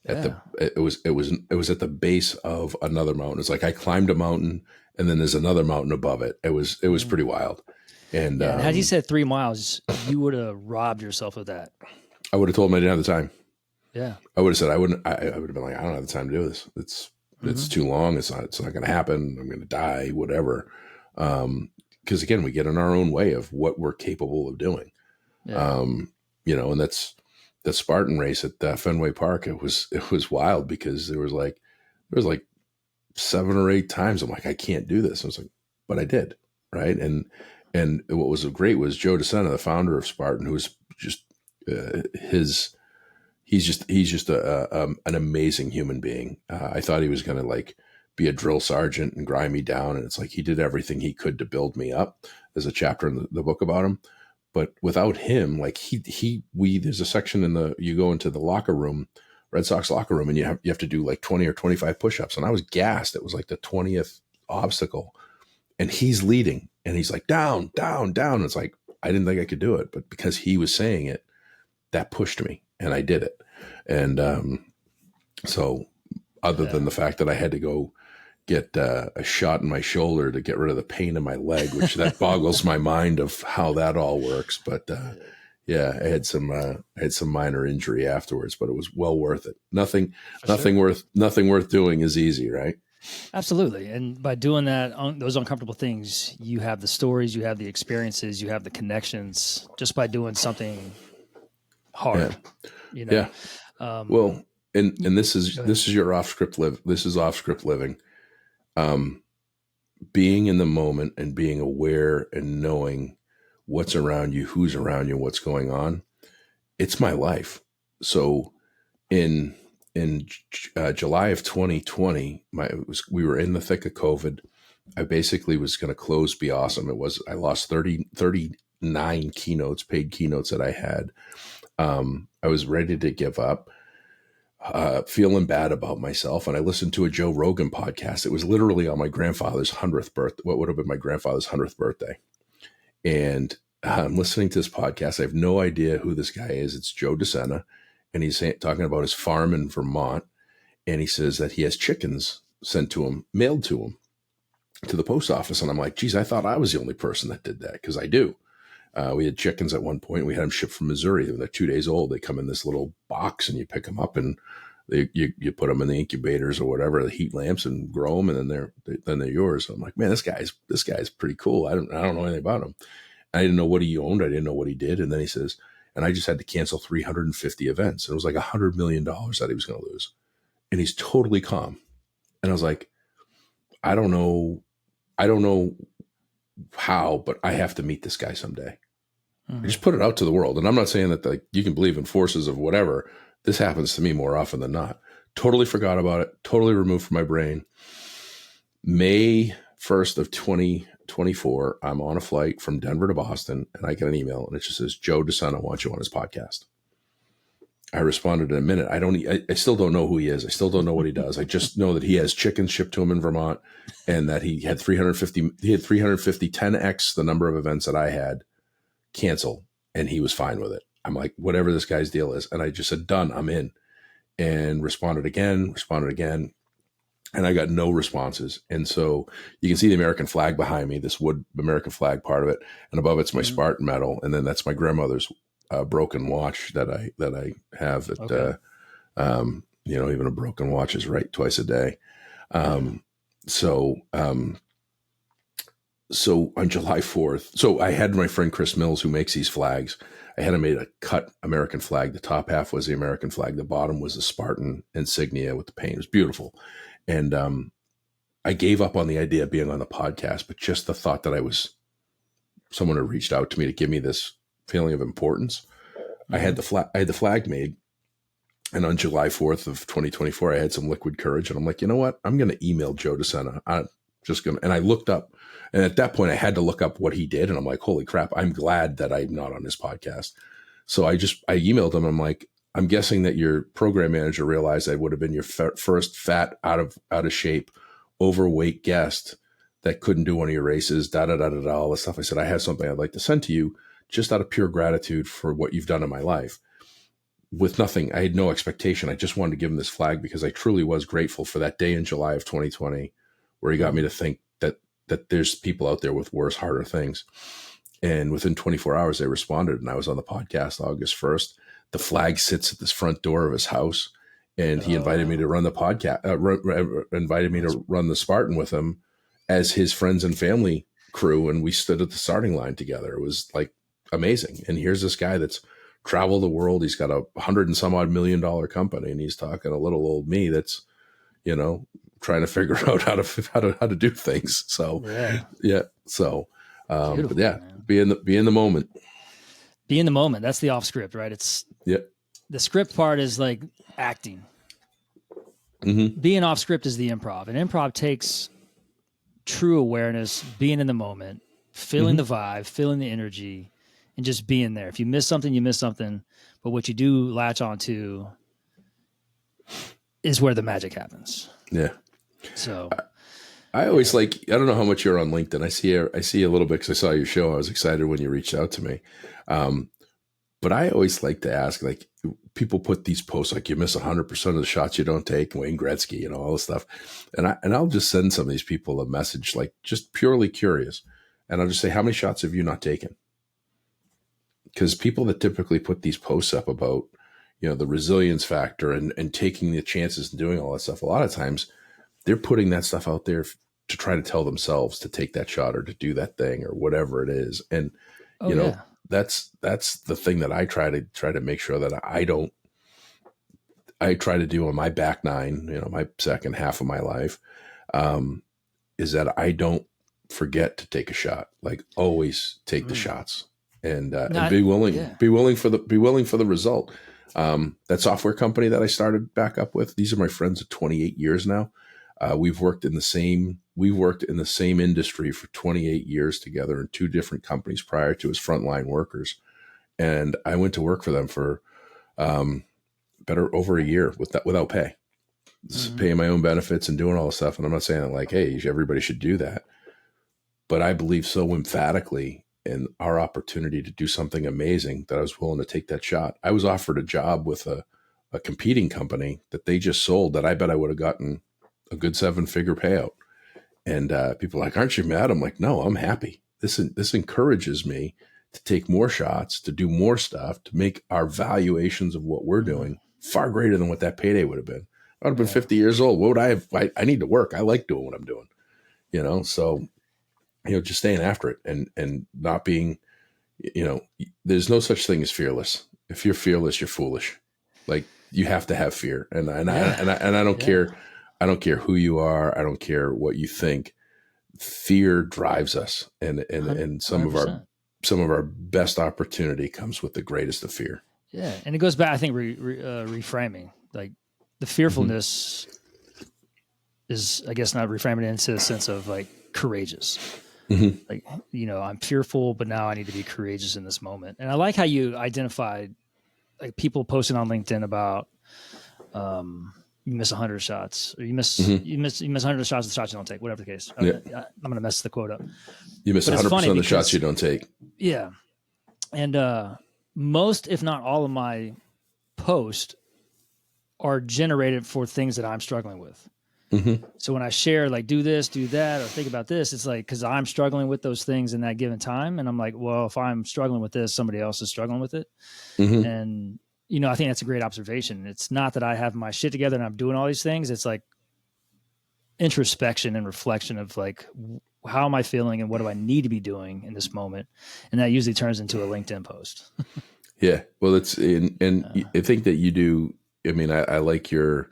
at the, Yeah. it was at the base of another mountain. It's like I climbed a mountain and then there's another mountain above it. It was pretty wild. And Yeah. And had you said 3 miles, you would have robbed yourself of that. I would have told him I didn't have the time. Yeah. I would have said I wouldn't. I would have been like, I don't have the time to do this. It's too long. It's not going to happen. I'm going to die. Whatever. Because again, we get in our own way of what we're capable of doing. Yeah. And that's the Spartan race at Fenway Park. It was wild because there was like 7 or 8 times I'm like, I can't do this. I was like, but I did, right? And what was great was Joe DeSena, the founder of Spartan, who's just he's just an amazing human being. I thought he was going to like be a drill sergeant and grind me down, and it's like he did everything he could to build me up. There's a chapter in the book about him, but without him, like there's a section you go into the locker room, Red Sox locker room, and you have to do like 20 or 25 push-ups, and I was gassed. It was like the 20th obstacle, and he's leading, and he's like down, down, down. It's like I didn't think I could do it, but because he was saying it, that pushed me, and I did it. And so other than the fact that I had to go get a shot in my shoulder to get rid of the pain in my leg, which that boggles my mind of how that all works. But I had some minor injury afterwards, but it was well worth it. Nothing worth doing is easy, right? Absolutely. And by doing that, those uncomfortable things, you have the stories, you have the experiences, you have the connections just by doing something hard. Yeah. Well, and this is your off script live. This is off script living. Being in the moment and being aware and knowing what's around you, who's around you, what's going on. It's my life. So in July of 2020, we were in the thick of COVID. I basically was going to close Be Awesome. I lost 39 keynotes, paid keynotes that I had. I was ready to give up, feeling bad about myself. And I listened to a Joe Rogan podcast. It was literally on my grandfather's 100th birthday, what would have been my grandfather's 100th birthday. And I'm listening to this podcast. I have no idea who this guy is. It's Joe DeSena. And he's talking about his farm in Vermont. And he says that he has chickens sent to him, mailed to him to the post office. And I'm like, geez, I thought I was the only person that did that, because I do. We had chickens at one point. We had them shipped from Missouri. When they're 2 days old, they come in this little box, and you pick them up, and you put them in the incubators or whatever, the heat lamps, and grow them, and then they're yours. So I'm like, man, this guy's pretty cool. I don't know anything about him. I didn't know what he owned. I didn't know what he did. And then he says, and I just had to cancel 350 events. And it was like $100 million that he was going to lose. And he's totally calm. And I was like, I don't know how, but I have to meet this guy someday. I just put it out to the world. And I'm not saying that you can believe in forces of whatever. This happens to me more often than not. Totally forgot about it. Totally removed from my brain. May 1st of 2024, I'm on a flight from Denver to Boston, and I get an email, and it just says, Joe DeSena wants you on his podcast. I responded in a minute. I still don't know who he is. I still don't know what he does. I just know that he has chickens shipped to him in Vermont, and that he had 350 10x the number of events that I had cancel, and he was fine with it. I'm like, whatever this guy's deal is. And I just said, done, I'm in. And responded again. And I got no responses. And so you can see the American flag behind me, this wood American flag part of it. And above it's my Spartan medal. And then that's my grandmother's broken watch that I have that, Okay. Even a broken watch is right twice a day. So on July 4th, so I had my friend Chris Mills, who makes these flags. I had him made a cut American flag. The top half was the American flag. The bottom was the Spartan insignia with the paint. It was beautiful. And I gave up on the idea of being on the podcast, but just the thought that someone had reached out to me to give me this feeling of importance. I had the flag made. And on July 4th of 2024, I had some liquid courage. And I'm like, you know what? I'm going to email Joe DeSena. And I looked up. And at that point, I had to look up what he did. And I'm like, holy crap, I'm glad that I'm not on his podcast. So I emailed him. I'm like, I'm guessing that your program manager realized I would have been your first fat, out of shape, overweight guest that couldn't do one of your races, all this stuff. I said, I have something I'd like to send to you just out of pure gratitude for what you've done in my life. with nothing. I had no expectation. I just wanted to give him this flag because I truly was grateful for that day in July of 2020 where he got me to think that there's people out there with worse, harder things. And within 24 hours, they responded, and I was on the podcast August 1st. The flag sits at this front door of his house, and he invited me to run the podcast, invited me to run the Spartan with him as his friends and family crew. And we stood at the starting line together. It was like amazing. And here's this guy that's traveled the world. He's got $100 and some odd million company, and he's talking to little old me that's, trying to figure out how to do things. So yeah. So, but yeah, man. be in the moment. Be in the moment. That's the off script, right? It's the script part is like acting. Mm-hmm. Being off script is the improv, and improv takes true awareness, being in the moment, feeling the vibe, feeling the energy, and just being there. If you miss something, you miss something. But what you do latch onto is where the magic happens. Yeah. So I always I don't know how much you're on LinkedIn. I see a little bit because I saw your show. I was excited when you reached out to me. But I always like to ask, like, people put these posts like you miss 100% of the shots you don't take, Wayne Gretzky, all this stuff. And I'll just send some of these people a message, like just purely curious. And I'll just say, how many shots have you not taken? Because people that typically put these posts up about, the resilience factor and taking the chances and doing all that stuff, a lot of times they're putting that stuff out there to try to tell themselves to take that shot or to do that thing or whatever it is. And, that's the thing that I try to make sure that I try to do on my back nine, my second half of my life, is that I don't forget to take a shot. Like, always take the shots and be willing for the result. That software company that I started back up with, these are my friends of 28 years now. We've worked in the same industry for 28 years together in two different companies prior to as frontline workers. And I went to work for them for better over a year without pay, paying my own benefits and doing all this stuff. And I'm not saying that like, hey, everybody should do that. But I believe so emphatically in our opportunity to do something amazing that I was willing to take that shot. I was offered a job with a competing company that they just sold that I bet I would have gotten a good 7-figure payout. And people are like, aren't you mad? I'm like, no, I'm happy. This encourages me to take more shots, to do more stuff, to make our valuations of what we're doing far greater than what that payday would have been. I would have been 50 years old. What would I have? I need to work. I like doing what I'm doing, so, just staying after it and not being, there's no such thing as fearless. If you're fearless, you're foolish. Like, you have to have fear. And I don't care. I don't care who you are. I don't care what you think. Fear drives us, and some 100%. Some of our best opportunity comes with the greatest of fear. Yeah, and it goes back. I think reframing, like the fearfulness is, I guess, not reframing it into the sense of like courageous. Mm-hmm. Like, I'm fearful, but now I need to be courageous in this moment. And I like how you identified like people posting on LinkedIn about. You miss 100 shots, or you miss 100 shots of the shots you don't take, whatever the case. I'm going to mess the quote up. You miss 100% of the shots you don't take. Yeah. And most, if not all of my posts are generated for things that I'm struggling with. Mm-hmm. So when I share, like, do this, do that, or think about this, it's like, because I'm struggling with those things in that given time. And I'm like, well, if I'm struggling with this, somebody else is struggling with it. Mm-hmm. And I think that's a great observation. It's not that I have my shit together and I'm doing all these things. It's like introspection and reflection of like, how am I feeling and what do I need to be doing in this moment? And that usually turns into a LinkedIn post. Yeah. Well, I think that you do. I mean, I like your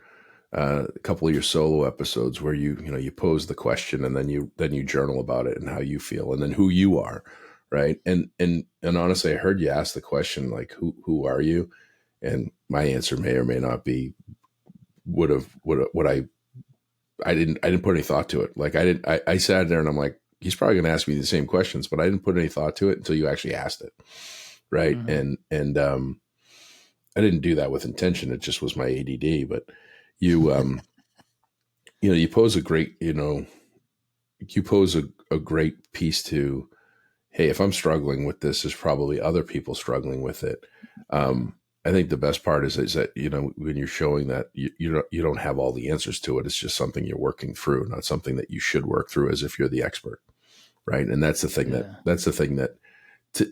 a couple of your solo episodes where you pose the question and then you journal about it and how you feel and then who you are. Right. And honestly, I heard you ask the question, like, who are you? And my answer may or may not be I didn't put any thought to it. Like, I sat there and I'm like, he's probably going to ask me the same questions, but I didn't put any thought to it until you actually asked it. Right. Mm-hmm. And I didn't do that with intention. It just was my ADD, but you, you pose a great, a great piece to, hey, if I'm struggling with this, there's probably other people struggling with it. I think the best part is that, you know, when you're showing that you don't have all the answers to it. It's just something you're working through, not something that you should work through as if you're the expert. Right. And that's the thing Yeah. that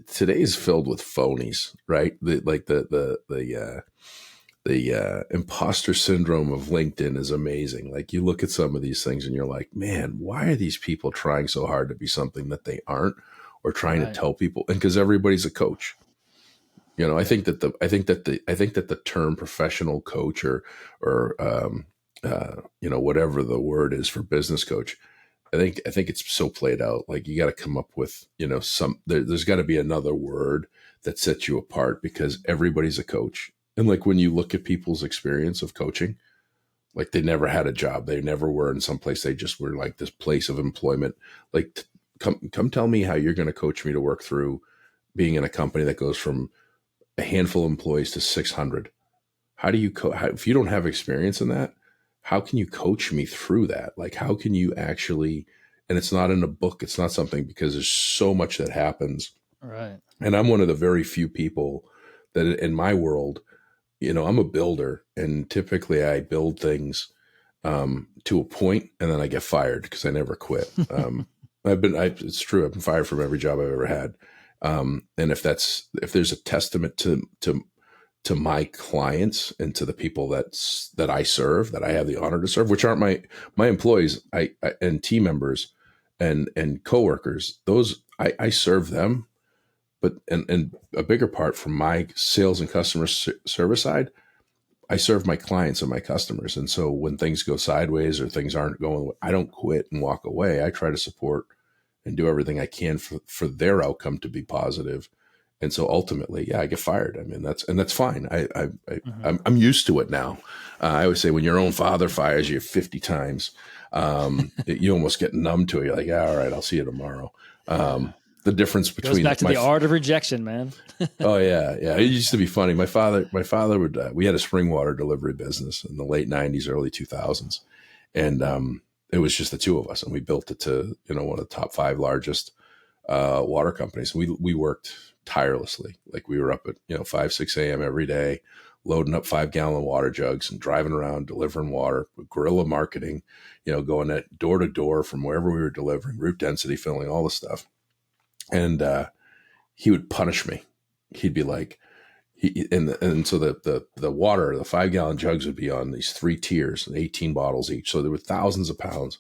today is filled with phonies, right? The imposter syndrome of LinkedIn is amazing. Like you look at some of these things and you're like, man, why are these people trying so hard to be something that they aren't, or trying to Right. tell people? And because everybody's a coach, you know, Yep. I think that the term professional coach or you know, whatever the word is for business coach, I think it's so played out. Like you got to come up with, you know, there's got to be another word that sets you apart, because everybody's a coach. And like when you look at people's experience of coaching, like they never had a job, they never were in some place, they just were like this place of employment. Like come tell me how you're going to coach me to work through being in a company that goes from a handful of employees to 600. How do you if you don't have experience in that, how can you coach me through that? Like how can you actually, and it's not in a book, it's not something, because there's so much that happens. Right. And I'm one of the very few people that in my world, you know, I'm a builder, and typically I build things to a point and then I get fired because I never quit. It's true. I've been fired from every job I've ever had. And if there's a testament to my clients and to the people that I serve, that I have the honor to serve, which aren't my employees, and team members and coworkers, those I serve them, but and a bigger part from my sales and customer service side, I serve my clients and my customers. And so when things go sideways or things aren't going, I don't quit and walk away. I try to support and do everything I can for their outcome to be positive. And so ultimately, yeah, I get fired. I mean, that's fine. Mm-hmm. I'm used to it now. I always say when your own father fires you 50 times, you almost get numb to it. You're like, yeah, all right, I'll see you tomorrow. Yeah. The difference Goes between back to the art of rejection, man. oh yeah, yeah. It used to be funny. My father would. We had a spring water delivery business in the late '90s, early 2000s, and it was just the two of us, and we built it to, you know, one of the top 5 largest water companies. We worked tirelessly. Like we were up at, you know, 5-6 a.m. every day, loading up 5-gallon water jugs and driving around delivering water, guerrilla marketing, you know, going at door to door from wherever we were delivering, route density filling, all the stuff, and he would punish me. He'd be like, and so the water, the 5-gallon jugs would be on these 3 tiers and 18 bottles each. So there were thousands of pounds.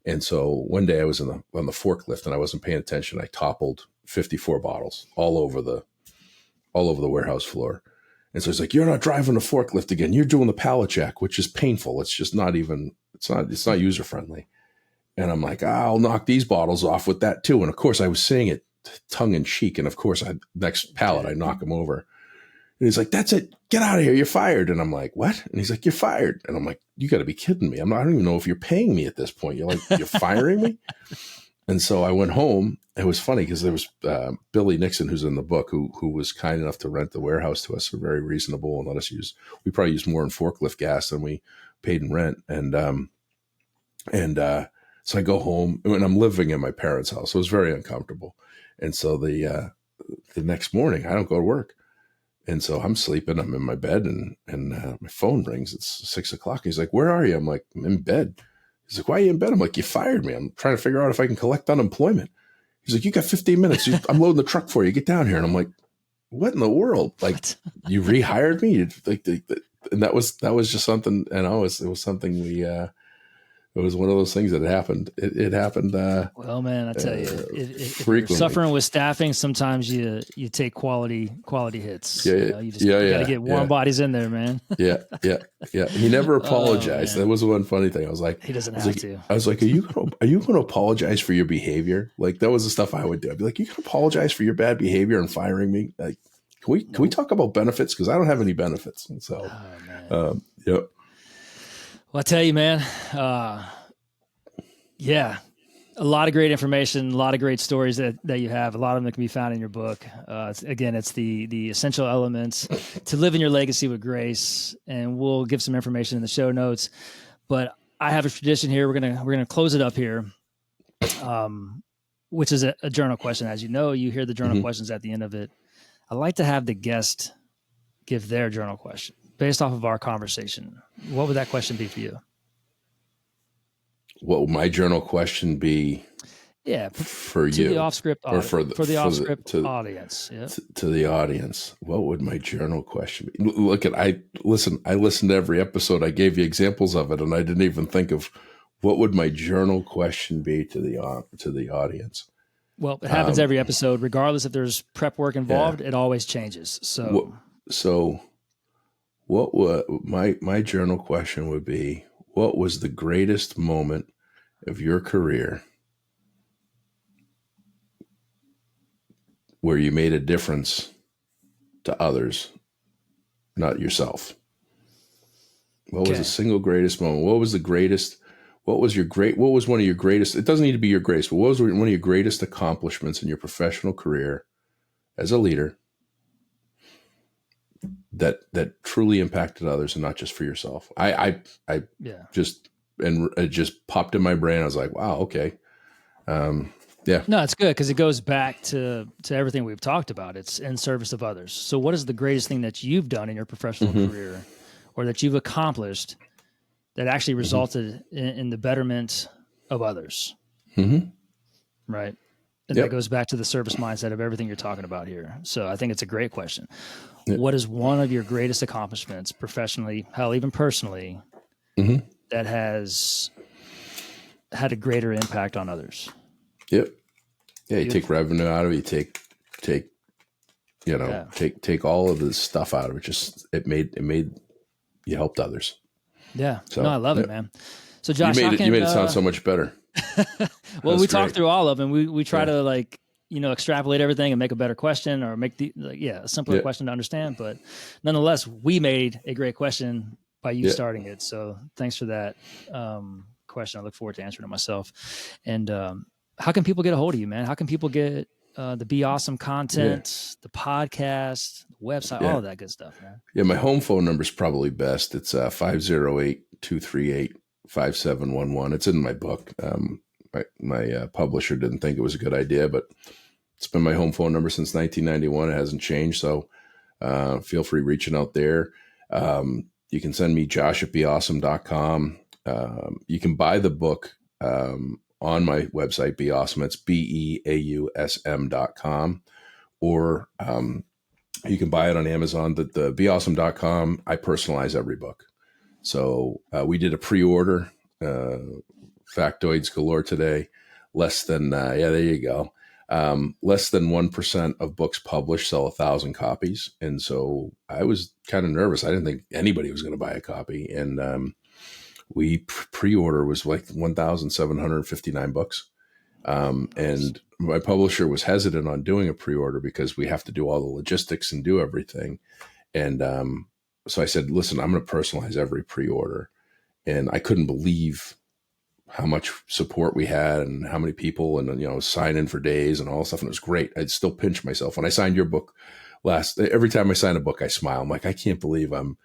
And so one day I was on the forklift and I wasn't paying attention. I toppled 54 bottles all over the warehouse floor. And so he's like, "You're not driving a forklift again. You're doing the pallet jack, which is painful. It's just not even, it's not user friendly." And I'm like, "I'll knock these bottles off with that too." And of course I was saying it tongue in cheek. And of course next pallet, I knock him over. And he's like, "That's it. Get out of here. You're fired." And I'm like, "What?" And he's like, "You're fired." And I'm like, "You got to be kidding me. I don't even know if you're paying me at this point. You're like, you're firing me?" And so I went home. It was funny because there was Billy Nixon, who's in the book, who was kind enough to rent the warehouse to us for very reasonable and let us we probably used more in forklift gas than we paid in rent. So I go home and I'm living in my parents' house. So it was very uncomfortable. And so the next morning I don't go to work. And so I'm sleeping. I'm in my bed, and my phone rings. It's 6 o'clock. He's like, "Where are you?" I'm like, "I'm in bed." He's like, "Why are you in bed?" I'm like, "You fired me. I'm trying to figure out if I can collect unemployment." He's like, "You got 15 minutes. I'm loading the truck for you. Get down here." And I'm like, "What in the world? Like, What? you rehired me?" And that was just something. And it was something it was one of those things that happened. It happened Well, man, I tell you, if you're frequently. suffering with staffing, sometimes you take quality hits. Yeah, You know, you yeah, got to yeah, get warm yeah. bodies in there, man. Yeah, yeah, yeah. He never Oh apologized. That man, was one funny thing. he doesn't have to. I was like, are you gonna apologize for your behavior? Like that was the stuff I would do. I'd be like, "You can apologize for your bad behavior and firing me? Like, can we Nope. talk about benefits? Because I don't have any benefits." And so, Oh man. yep. Well, I tell you, man. Yeah, a lot of great information, a lot of great stories that you have. A lot of them that can be found in your book. It's the essential elements to living your legacy with grace, and we'll give some information in the show notes. But I have a tradition here. We're gonna close it up here, which is a journal question. As you know, you hear the journal Mm-hmm. questions at the end of it. I like to have the guest give their journal question based off of our conversation, what would that question be for you? What would my journal question be? Yeah, for to you, the off-script or for the off-script audience. Yeah. To the audience, what would my journal question be? Look, I listened to every episode. I gave you examples of it, and I didn't even think of what would my journal question be to the audience. Well, it happens every episode, regardless if there's prep work involved. It always changes. So what would my journal question would be? What was the greatest moment of your career where you made a difference to others, not yourself? What was the single greatest moment? What was the greatest? What was one of your greatest? It doesn't need to be your greatest, but what was one of your greatest accomplishments in your professional career as a leader that truly impacted others and not just for yourself? I just, and it just popped in my brain. I was like, wow, okay. Yeah. No, it's good because it goes back to everything we've talked about. It's in service of others. So what is the greatest thing that you've done in your professional career or that you've accomplished that actually resulted in the betterment of others? Right. And that goes back to the service mindset of everything you're talking about here. So I think it's a great question. What is one of your greatest accomplishments professionally, hell, even personally, that has had a greater impact on others? Yep. Yeah, you take revenue out of it. You take all of the stuff out of it. Just it made you helped others. Yeah. So, no, I love it, man. So Josh, you made it sound so much better. Well, we talked through all of them. We try to extrapolate everything and make a better question or make a simpler question to understand. But nonetheless, we made a great question by you starting it. So thanks for that question. I look forward to answering it myself. And how can people get a hold of you, man? How can people get the Be Awesome content, the podcast, the website, all of that good stuff, man? Yeah, my home phone number is probably best. It's 508-238-5711. It's in my book. My publisher didn't think it was a good idea, but it's been my home phone number since 1991. It hasn't changed. So feel free reaching out there. You can send me josh@beawesome.com. You can buy the book on my website, Be Awesome. It's beausm.com. Or you can buy it on Amazon. The beawesome.com, I personalize every book. So we did a pre-order, factoids galore today. Less than, there you go. Less than 1% of books published sell 1,000 copies. And so I was kind of nervous. I didn't think anybody was going to buy a copy. And we pre-order was like 1,759 books. And my publisher was hesitant on doing a pre-order because we have to do all the logistics and do everything. And so I said, listen, I'm going to personalize every pre-order. And I couldn't believe how much support we had and how many people and, sign in for days and all stuff. And it was great. I'd still pinch myself. When I signed your book every time I sign a book, I smile. I'm like, I can't believe I'm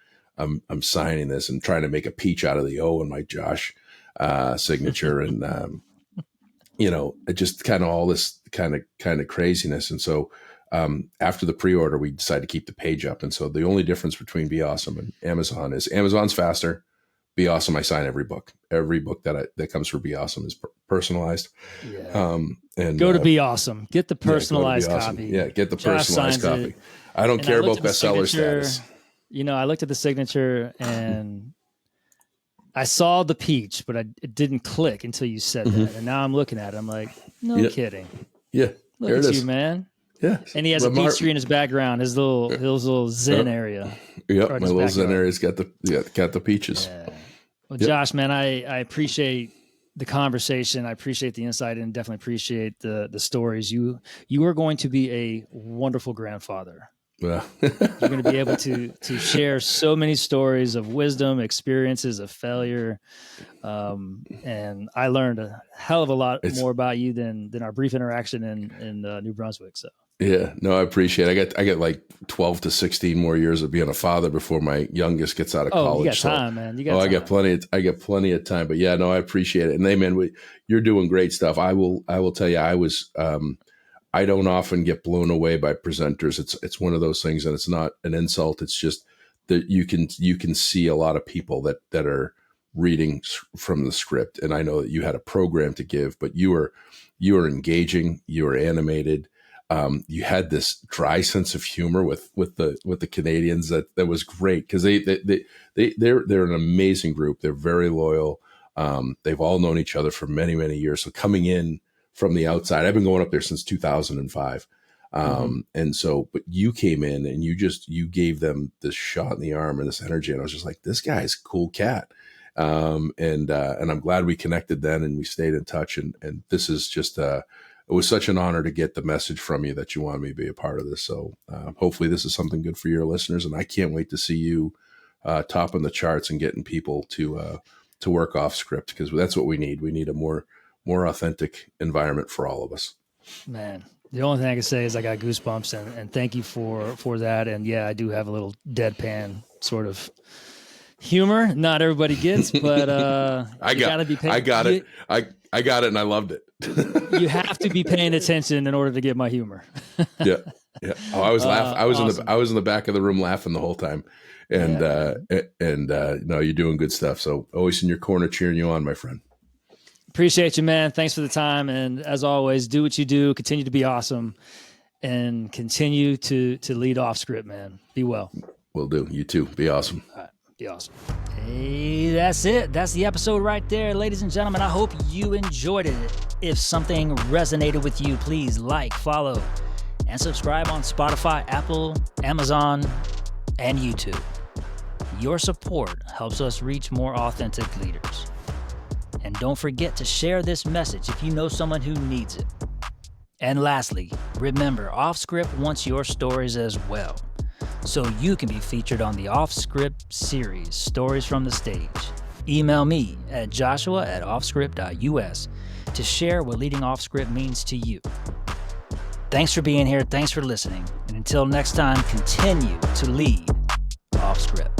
signing this and trying to make a peach out of the O in my Josh signature. And, it just kind of all this kind of craziness. And so after the pre-order, we decided to keep the page up. And so the only difference between Be Awesome and Amazon is Amazon's faster. Be Awesome, I sign every book. Every book that comes for Be Awesome is personalized. Yeah. And go to Be Awesome. Get the personalized copy. Yeah, get the personalized copy. I don't care about bestseller status. I looked at the signature and I saw the peach, but it didn't click until you said that. And now I'm looking at it. I'm like, no kidding. Yeah. Look at you, man. Yeah. And he has a peach tree in his background, his little zen area. Yep. My little zen area's got the peaches. Yeah. Well, Josh, man, I appreciate the conversation. I appreciate the insight and definitely appreciate the stories. You are going to be a wonderful grandfather. Yeah. You're going to be able to share so many stories of wisdom, experiences of failure. And I learned a hell of a lot more about you than our brief interaction in New Brunswick. So. Yeah, no, I appreciate it. I get like 12 to 16 more years of being a father before my youngest gets out of college. You got time, man. You got time. I get plenty of time, but yeah, no, I appreciate it. And man, you're doing great stuff. I will tell you, I don't often get blown away by presenters. It's one of those things, and it's not an insult. It's just that you can see a lot of people that are reading from the script. And I know that you had a program to give, but you were engaging, you were animated. You had this dry sense of humor with the Canadians that was great, because they're an amazing group. They're very loyal. They've all known each other for many, many years. So coming in from the outside, I've been going up there since 2005. And so, but you came in and you gave them this shot in the arm and this energy. And I was just like, this guy's a cool cat. And I'm glad we connected then and we stayed in touch. And this is just, it was such an honor to get the message from you that you wanted me to be a part of this. So, hopefully this is something good for your listeners. And I can't wait to see you, topping the charts and getting people to work off script, because that's what we need. We need a more authentic environment for all of us. Man, the only thing I can say is I got goosebumps, and thank you for that. And yeah, I do have a little deadpan sort of humor. Not everybody gets, but I got it, and I loved it. You have to be paying attention in order to get my humor. Yeah. Oh, I was laughing. I was in the back of the room laughing the whole time. And no, you're doing good stuff. So always in your corner cheering you on, my friend. Appreciate you, man. Thanks for the time. And as always, do what you do, continue to be awesome, and continue to lead off script, man. Be well. Will do. You too. Be awesome. All right. Be awesome. Hey, that's it. That's the episode right there, ladies and gentlemen. I hope you enjoyed it. If something resonated with you, please like, follow, and subscribe on Spotify, Apple, Amazon, and YouTube. Your support helps us reach more authentic leaders. And don't forget to share this message if you know someone who needs it. And lastly, remember, Off Script wants your stories as well, so you can be featured on the Off Script series, Stories from the Stage. Email me at joshua@offscript.us to share what leading Off Script means to you. Thanks for being here. Thanks for listening. And until next time, continue to lead Off Script.